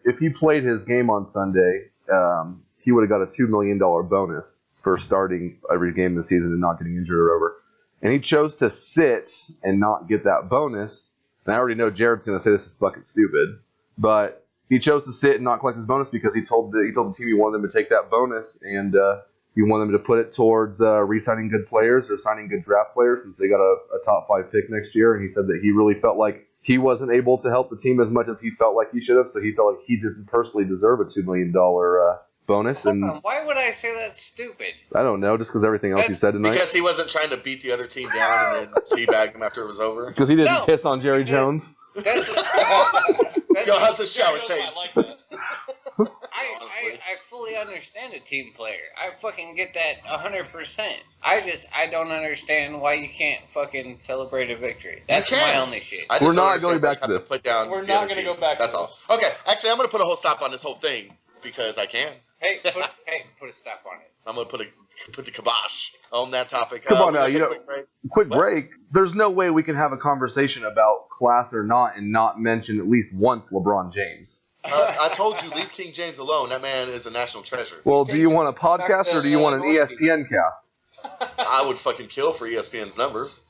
D: if he played his game on Sunday, he would have got a $2 million bonus for starting every game this season and not getting injured or whatever. And he chose to sit and not get that bonus. And I already know Jared's going to say this is fucking stupid, but he chose to sit and not collect his bonus because he told the team he wanted them to take that bonus and he wanted them to put it towards re-signing good players or signing good draft players since they got a top 5 pick next year. And he said that he really felt like he wasn't able to help the team as much as he felt like he should have, so he felt like he didn't personally deserve a $2 million bonus. And
C: why would I say that's stupid?
D: I don't know, just because everything else he said tonight.
B: Because he wasn't trying to beat the other team down and then teabag them after it was over.
D: Because he didn't piss on Jerry Jones.
C: That's
B: Yo, how's the shower
E: I
B: taste?
E: like that.
C: I fully understand a team player. I fucking get that 100%. I don't understand why you can't fucking celebrate a victory. That's my only shit.
B: I just
D: We're not
B: don't
D: going back
B: understand
D: to
B: why I have
D: this.
B: put down
E: We're
B: the
E: not
B: other
E: gonna
B: team.
E: go back to
B: That's all.
E: this.
B: Okay, actually, I'm going to put a whole stop on this whole thing because I can.
C: Hey, put a stop on it.
B: I'm going to put the kibosh on that topic.
D: Come on
B: we're
D: now,
B: gonna
D: you
B: take a
D: know,
B: quick break.
D: quick
B: What?
D: break. There's no way we can have a conversation about class or not and not mention at least once LeBron James.
B: I told you, leave King James alone. That man is a national treasure.
D: Well, do you want a podcast or do you want an ESPN cast?
B: I would fucking kill for ESPN's numbers.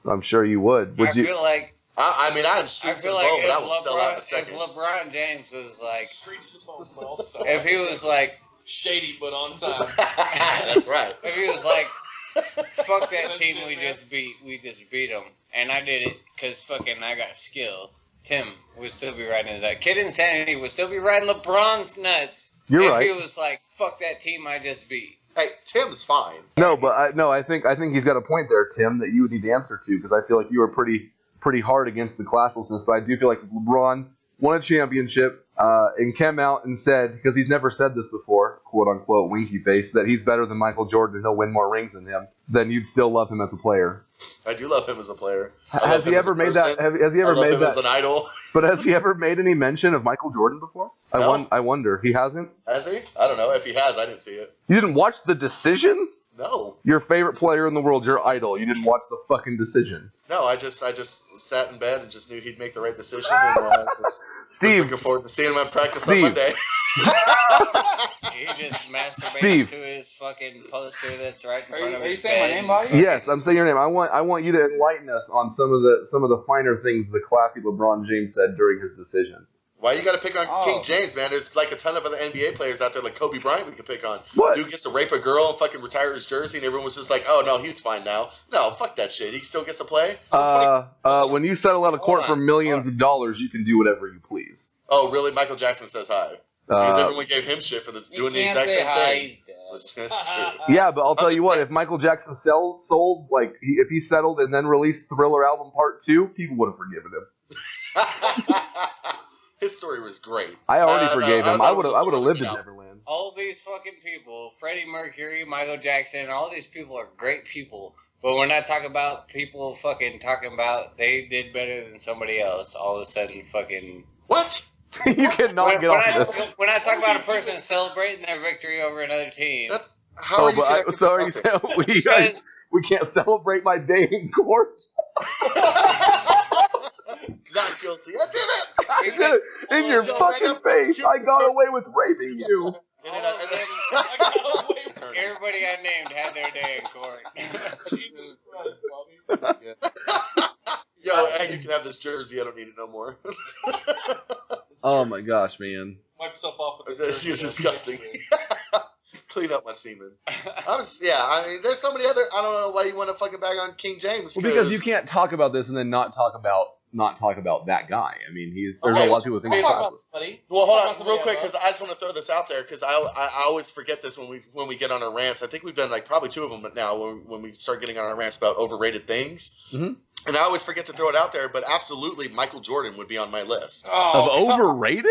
D: I'm sure you would. Would
C: I
D: you?
C: feel like
B: I mean, I'm
C: I
B: streets
C: feel
B: and
C: like
B: low, but
C: if
B: I will sell out in a
C: if
B: second.
C: LeBron James was like,
E: Streets of his home, but also
C: if he was like,
E: shady but on time.
B: That's right.
C: if he was like, fuck that team we just beat them, and I did it because fucking I got skill. Tim would still be riding his Kid Insanity would still be riding LeBron's nuts.
D: You're
C: if
D: right.
C: he was like, fuck that team I just beat.
B: Hey, Tim's fine.
D: No, but I think he's got a point there, Tim, that you would need to answer to because I feel like you were pretty hard against the classlessness, but I do feel like if LeBron won a championship and came out and said, because he's never said this before, quote unquote, winky face, that he's better than Michael Jordan and he'll win more rings than him, then you'd still love him as a player.
B: I do love him as a player.
D: Has he ever made that? Has he ever made
B: him as
D: that?
B: an idol.
D: But has he ever made any mention of Michael Jordan before?
B: No.
D: I wonder. He hasn't?
B: Has he? I don't know. If he has, I didn't see it.
D: You didn't watch The Decision?
B: No.
D: Your favorite player in the world, your idol. You didn't watch The fucking Decision.
B: No, I just sat in bed and just knew he'd make the right decision, and just
D: Steve.
B: was looking forward to seeing him at practice
D: Steve.
B: on Monday.
C: He just masturbated
D: Steve.
C: to his fucking poster that's right in
F: Are
C: front
F: you,
C: of
F: are you
C: his
F: saying my
C: bed.
F: name, Bobby?
D: Yes, I'm saying your name. I want you to enlighten us on some of the finer things the classy LeBron James said during his decision.
B: Why you got to pick on
F: Oh.
B: King James, man? There's like a ton of other NBA players out there, like Kobe Bryant, we could pick on.
D: What?
B: Dude gets to rape a girl and fucking retire his jersey, and everyone was just like, "Oh no, he's fine now." No, fuck that shit. He still gets to play.
D: When you settle out of court
C: Hold
D: for
C: on,
D: millions of dollars, you can do whatever you please.
B: Oh, really? Michael Jackson says hi because
D: Uh,
B: everyone gave him shit for
F: You
B: doing the
F: can't
B: exact
F: say
B: same
F: hi,
B: thing.
F: he's dead.
B: That's true.
D: yeah, but I'll tell
B: I'm
D: you
B: just
D: what,
B: saying-
D: if Michael Jackson sold, like, if he settled and then released Thriller album Part 2, people would have forgiven him.
B: His story was great.
D: I already
B: No,
D: forgave him.
B: thought
D: I
B: it
D: would
B: was
D: have
B: a
D: lived in
B: joke.
D: Neverland.
C: All these fucking people, Freddie Mercury, Michael Jackson, all these people are great people. But we're not talking about people fucking talking about they did better than somebody else. All of a sudden, fucking.
B: What?
D: You cannot get off of this.
C: When I talk about a person celebrating their victory over another team,
B: That's how are you connected to
D: sorry,
B: Boston?
C: because
D: we can't celebrate my day in court.
B: Not guilty. I did it.
D: I did it in your
B: Oh,
D: fucking
B: no,
D: face. I got away with raping you.
C: all of them, everybody I named had their day in court.
E: Jesus Christ, Bobby.
B: Yo, hey, you can have this jersey. I don't need it no more.
D: Oh my gosh, man.
E: Wipe yourself off with
B: This is disgusting. Clean up my semen. I mean, there's so many other. I don't know why you want to fucking bag on King James.
D: Well, because you can't talk about this and then not talk about not talk about that guy. I mean, there's a lot of people who think he's
E: Talk about
D: classless.
E: somebody.
B: Well, hold
E: Talk about
B: on,
E: somebody
B: real quick,
E: I love.
B: because I just want to throw this out there, because I always forget this when we get on our rants. I think we've done like probably 2 of them now when we start getting on our rants about overrated things.
D: Mhm.
B: And I always forget to throw it out there, but absolutely, Michael Jordan would be on my list.
D: Of overrated?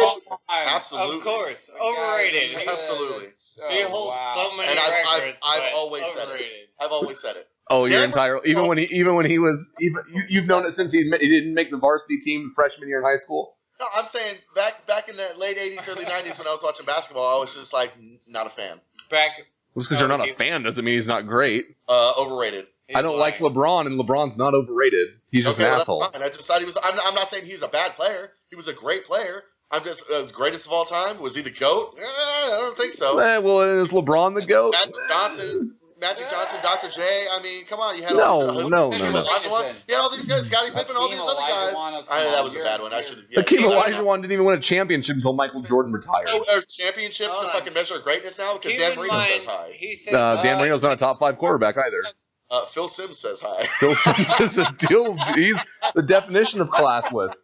B: Absolutely.
C: Of course, overrated.
B: Absolutely.
C: He holds so many
B: And
C: records.
B: I've
C: but
B: always said it.
C: overrated.
B: I've always said it.
D: Oh, your
B: Denver-
D: entire even when he was you've known it since he didn't make the varsity team freshman year in high school.
B: No, I'm saying back in the late 80s, early 90s when I was watching basketball, I was just like not a fan.
C: Back.
D: Just because you're not a fan doesn't mean he's not great.
B: Overrated.
D: I don't like LeBron, and LeBron's not overrated. He's just an
B: well,
D: asshole.
B: that's fine. I just thought he was. I'm not saying he's a bad player. He was a great player. I'm just greatest of all time. Was he the GOAT? I don't think so.
D: Well, is LeBron the GOAT?
B: Magic Johnson, Dr. J. I mean, come on. You had
D: No.
B: Olajuwon. You had all these guys, Scottie Pippen, all these other guys. That was a bad one. I should. Yeah,
D: Hakeem Olajuwon didn't even win a championship until Michael Jordan retired.
B: Are championships the fucking measure of greatness now? Because Dan Marino says hi.
C: He says,
D: Dan Marino's not a top 5 quarterback either.
B: Phil Simms says hi.
D: Phil Simms is a deal. He's the definition of classless.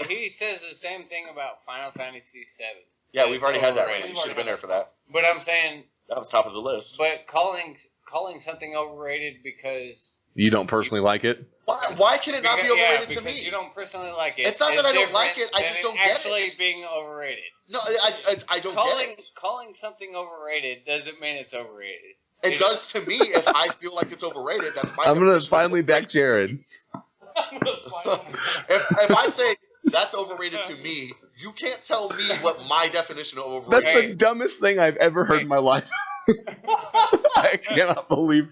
C: he says the same thing about Final Fantasy VII.
B: Yeah, we've already had that
C: overrated.
B: one. You should have been there for that.
C: But I'm saying,
B: That was top of the list.
C: but calling something overrated because
D: You don't personally like it?
B: Why can it not be overrated to
C: because
B: me?
C: you don't personally like it.
B: It's not that I don't like
C: different
B: it, I just
C: than
B: don't get it.
C: actually being overrated.
B: No, I don't get it.
C: Calling something overrated doesn't mean it's overrated.
B: It does to me if I feel like it's overrated. That's my
D: I'm going to
B: definition of
D: finally back Jared.
B: if I say that's overrated to me, you can't tell me what my definition of overrated
D: That's the dumbest thing I've ever heard in my life. I cannot believe.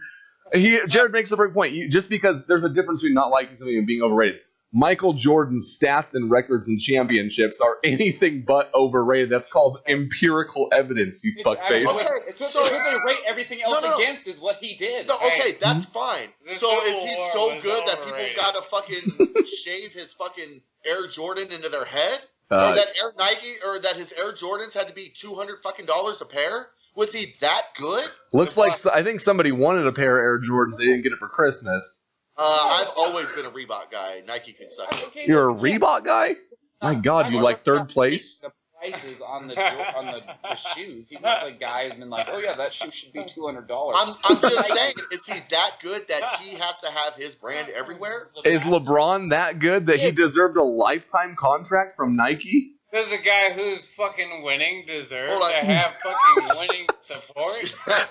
D: Jared makes a great point. Just because there's a difference between not liking something and being overrated. Michael Jordan's stats and records and championships are anything but overrated. That's called empirical evidence, you fuckface.
F: It's what they rate everything else against is what he did.
B: No, okay, that's fine.
C: The
B: So
C: Civil
B: is he
C: War
B: so
C: was
B: good that people
C: overrated.
B: gotta fucking shave his fucking Air Jordan into their head? Or that Air Nike or that his Air Jordans had to be $200 fucking a pair? Was he that good?
D: Looks like I think somebody wanted a pair of Air Jordans. They didn't get it for Christmas.
B: I've always been a Reebok guy. Nike can suck it.
D: You're a Reebok guy? My God, you like third place?
F: The prices on the shoes. He's not the guy who's been like, oh yeah, that shoe should be $200.
B: I'm just saying, is he that good that he has to have his brand everywhere?
D: Is LeBron that good that he deserved a lifetime contract from Nike?
C: Does a guy who's fucking winning deserve
B: Hold on.
C: to have fucking winning support? Fuck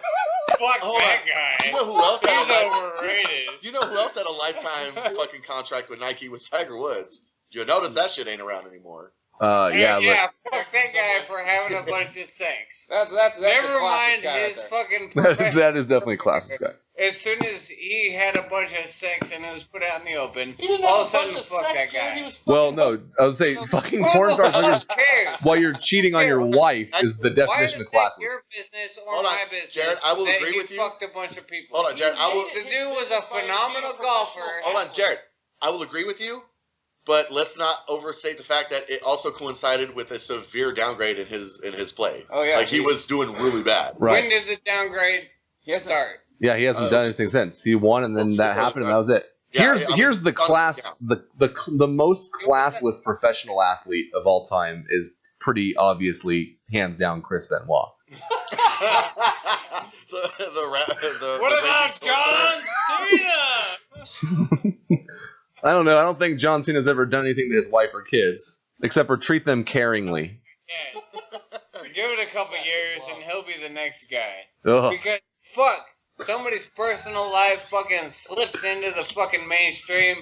B: Hold
C: that
B: on.
C: guy.
B: You know who else had
C: He's
B: a
C: overrated.
B: You know who else had a lifetime fucking contract with Nike was Tiger Woods. You notice that shit ain't around anymore.
C: Yeah, fuck that guy for having a bunch of sex.
F: That's
C: Never mind his fucking
D: but
C: profession.
D: that is definitely a classist guy.
C: As soon as he had a bunch of sex and it was put out in the open,
E: He didn't
C: all
E: have
C: of
E: a
C: a
E: bunch
C: sudden,
E: of
C: fuck
E: sex,
C: that guy.
E: He was fucking
D: Well, no, I would say fucking porn stars
C: Who
D: fingers
C: cares?
D: while you're cheating on your wife is the
C: Why
D: definition
C: is
D: of
C: that
D: classless.
C: your business or
B: Hold on,
C: my business?
B: Jared, I will
C: that
B: agree
C: he
B: with you.
C: Fucked a bunch of people.
B: Hold on, Jared.
C: The dude was a phenomenal golfer.
B: Hold on, Jared. I will agree with you, but let's not overstate the fact that it also coincided with a severe downgrade in his play.
F: Oh yeah,
B: Like he was doing really bad.
D: Right.
C: When did the downgrade start?
D: Yeah, he hasn't done anything since. He won, and then that happened, and that was it.
B: Yeah,
D: Here's the class. The most classless professional athlete of all time is pretty obviously hands down Chris Benoit.
C: What about John Cena?
D: I don't know. I don't think John Cena's ever done anything to his wife or kids except for treat them caringly.
C: Yeah. Give it a couple years and he'll be the next guy.
D: Ugh.
C: Because fuck, somebody's personal life fucking slips into the fucking mainstream.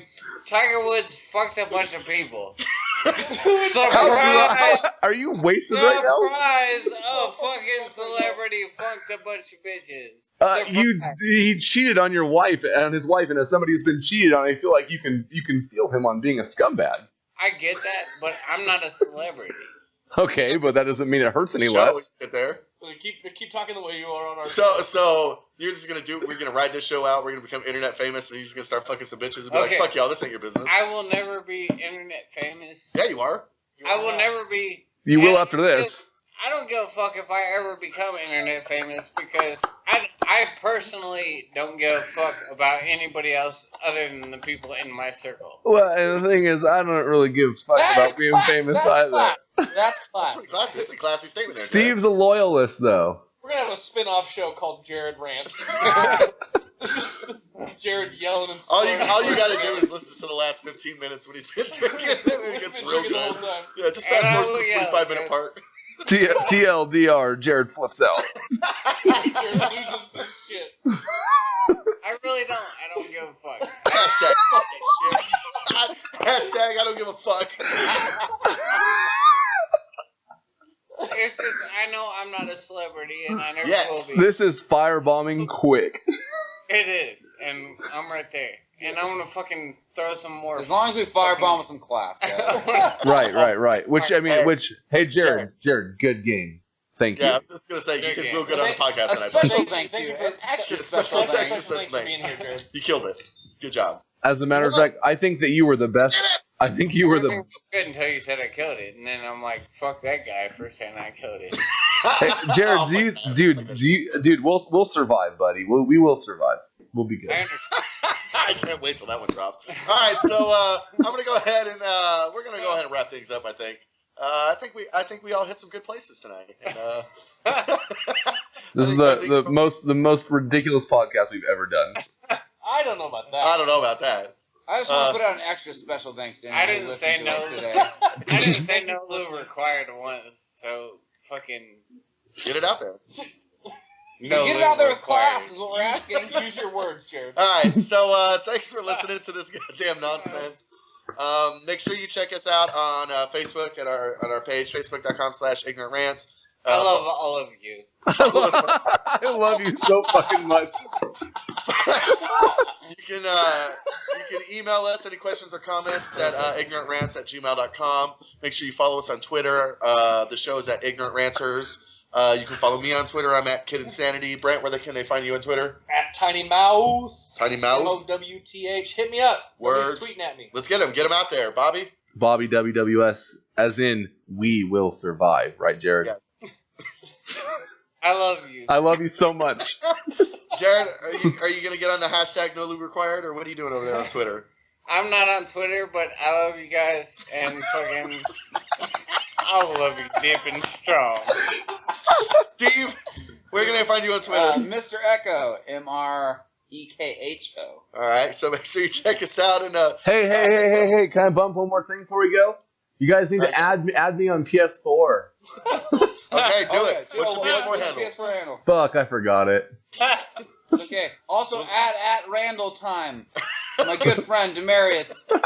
C: Tiger Woods fucked a bunch of people. Surprise!
D: Are you wasted right now?
C: Surprise! A fucking celebrity fucked a bunch of bitches.
D: He cheated on your wife and his wife, and as somebody who's been cheated on, I feel like you can feel him on being a scumbag.
C: I get that, but I'm not a celebrity.
D: Okay, but that doesn't mean it hurts any
B: Show,
D: less.
B: Get there.
E: Keep talking the way you are on our.
B: So you're just gonna we're gonna ride this show out. We're gonna become internet famous, and you're just gonna start fucking some bitches and be like, "Fuck y'all, this ain't your business."
C: I will never be internet famous.
B: Yeah, you are.
C: I will never be.
D: You will after this.
C: I don't give a fuck if I ever become internet famous because I personally don't give a fuck about anybody else other than the people in my circle.
D: Well, and the thing is, I don't really give a fuck about being famous either.
E: That's
B: That's
E: class.
B: pretty classy. That's a classy statement there.
D: Steve's a loyalist, though.
E: We're gonna have a spin-off show called Jared Rants. Jared yelling and
B: All you
E: swearing.
B: got to do is listen to the last 15 minutes when he's been drinking. It gets real
E: Drinking the whole
B: good.
E: time.
B: Yeah, just fast forward to the 45-minute part.
D: TLDR, Jared flips out.
E: Jared loses his shit.
C: I really don't. I don't give a fuck.
B: Hashtag fuck that shit. Hashtag I don't give a fuck.
C: It's just I know I'm not a celebrity and I never
B: Yes.
C: will be.
D: This is firebombing quick.
C: It is, and I'm right there. And I'm gonna fucking throw some more.
F: As long as we firebomb with some class, guys.
D: Right. Hey, Jared, good game. Thank
B: Yeah, I
D: you.
B: was just going to say, you
C: Good
B: did
C: game.
B: real good on the podcast
F: A
B: tonight.
F: special
B: buddy.
F: thanks to you.
E: Thank
F: An extra
B: you.
F: special
B: Special
F: thanks.
B: thanks.
E: Thanks for being here, Jared.
B: You killed it. Good job.
D: As a matter of fact, I think that you were the best. I think you were
C: Everything
D: the.
C: was good until you said I killed it, and then I'm like, fuck that guy for saying I killed it.
D: Hey, Jared,
B: Oh, fuck that.
D: dude, we'll survive, buddy. We will survive. We'll be
C: I
D: good.
C: understand.
B: I can't wait till that one drops. All right, so I'm gonna go ahead and we're gonna go ahead and wrap things up. I think we all hit some good places tonight. And,
D: This is the most ridiculous podcast we've ever done.
E: I don't know about that.
B: I don't know about that.
F: I just want to put out an extra special thanks to
C: I
F: anyone who
C: didn't
F: listened
C: say
F: to
C: no.
F: us today.
C: I didn't say no lube required once, so fucking
B: Get it out there.
C: no.
F: Get it
C: lube
F: out there with
C: required.
F: class is what we're asking.
E: Use your words, Jared.
B: All right, so thanks for listening to this goddamn nonsense. Make sure you check us out on Facebook at our page, facebook.com/ignorantrants.
C: I love all of you.
D: I love you so fucking much.
B: You can email us any questions or comments at ignorantrants@gmail.com. Make sure you follow us on Twitter. The show is at Ignorant Ranters. You can follow me on Twitter. I'm at Kid Insanity. Brent, where can they find you on Twitter?
E: At Tiny Mouth.
B: Tiny Mouth.
E: MOWTH. Hit me up.
B: Words.
E: Nobody's tweeting at me.
B: Let's get him. Get him out there, Bobby.
D: Bobby WWS, as in we will survive, right, Jared?
B: Yeah.
C: I love you.
D: I love you so much.
B: Jared, are you gonna get on the hashtag No Lube Required, or what are you doing over there on Twitter?
C: I'm not on Twitter, but I love you guys and fucking. I love you deep and strong.
B: Steve, where can I find you on Twitter?
F: Mr. Echo, MREKHO.
B: All right, so make sure you check us out. And
D: Hey! Can I bump one more thing before we go? You guys need to add me on PS4.
B: Okay, do
F: Okay,
B: it. What's your PS4 handle?
F: PS4 handle.
D: Fuck, I forgot it.
F: Okay. Also, at Randall Time. My good friend Demarius. We're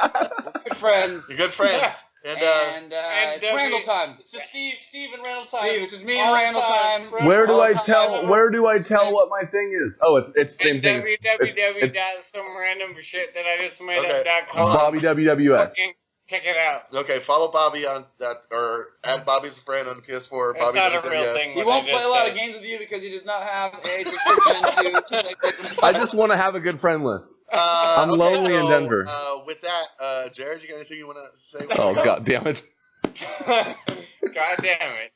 F: good friends.
B: You're good friends. And
F: It's
C: W-
F: Randall Time.
E: It's just Steve and Randall Time.
F: Steve, it's just me and
E: All the
F: Randall Time.
D: Where do
F: All
D: I
F: time
D: tell?
F: ever.
D: Where do I tell what my thing is? Oh, it's the same
C: It's
D: thing.
C: www. Some random shit that I just made
B: Okay.
C: up.com.
D: Bobby WWS.
C: Fucking check it out.
B: okay, follow Bobby on that, or add Bobby as a friend on the PS4.
C: It's
B: Bobby
C: not a
B: WWS.
C: real thing.
F: He
C: what
F: won't
C: I
F: play
C: just
F: a lot
C: said.
F: of games with you because he does not have a subscription to PlayStation.
D: I just want to have a good friend list. I'm lonely in Denver.
B: With that, Jared, you got anything you want to say?
D: Oh god damn it!
C: God damn it.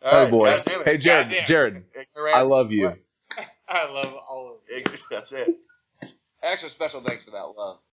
D: Oh boy.
B: God damn it.
D: Hey Jared,
C: Goddamn.
D: Jared,
B: Ignorant.
D: I love you.
B: What?
C: I love all of you.
B: That's it.
F: Extra special thanks for that love.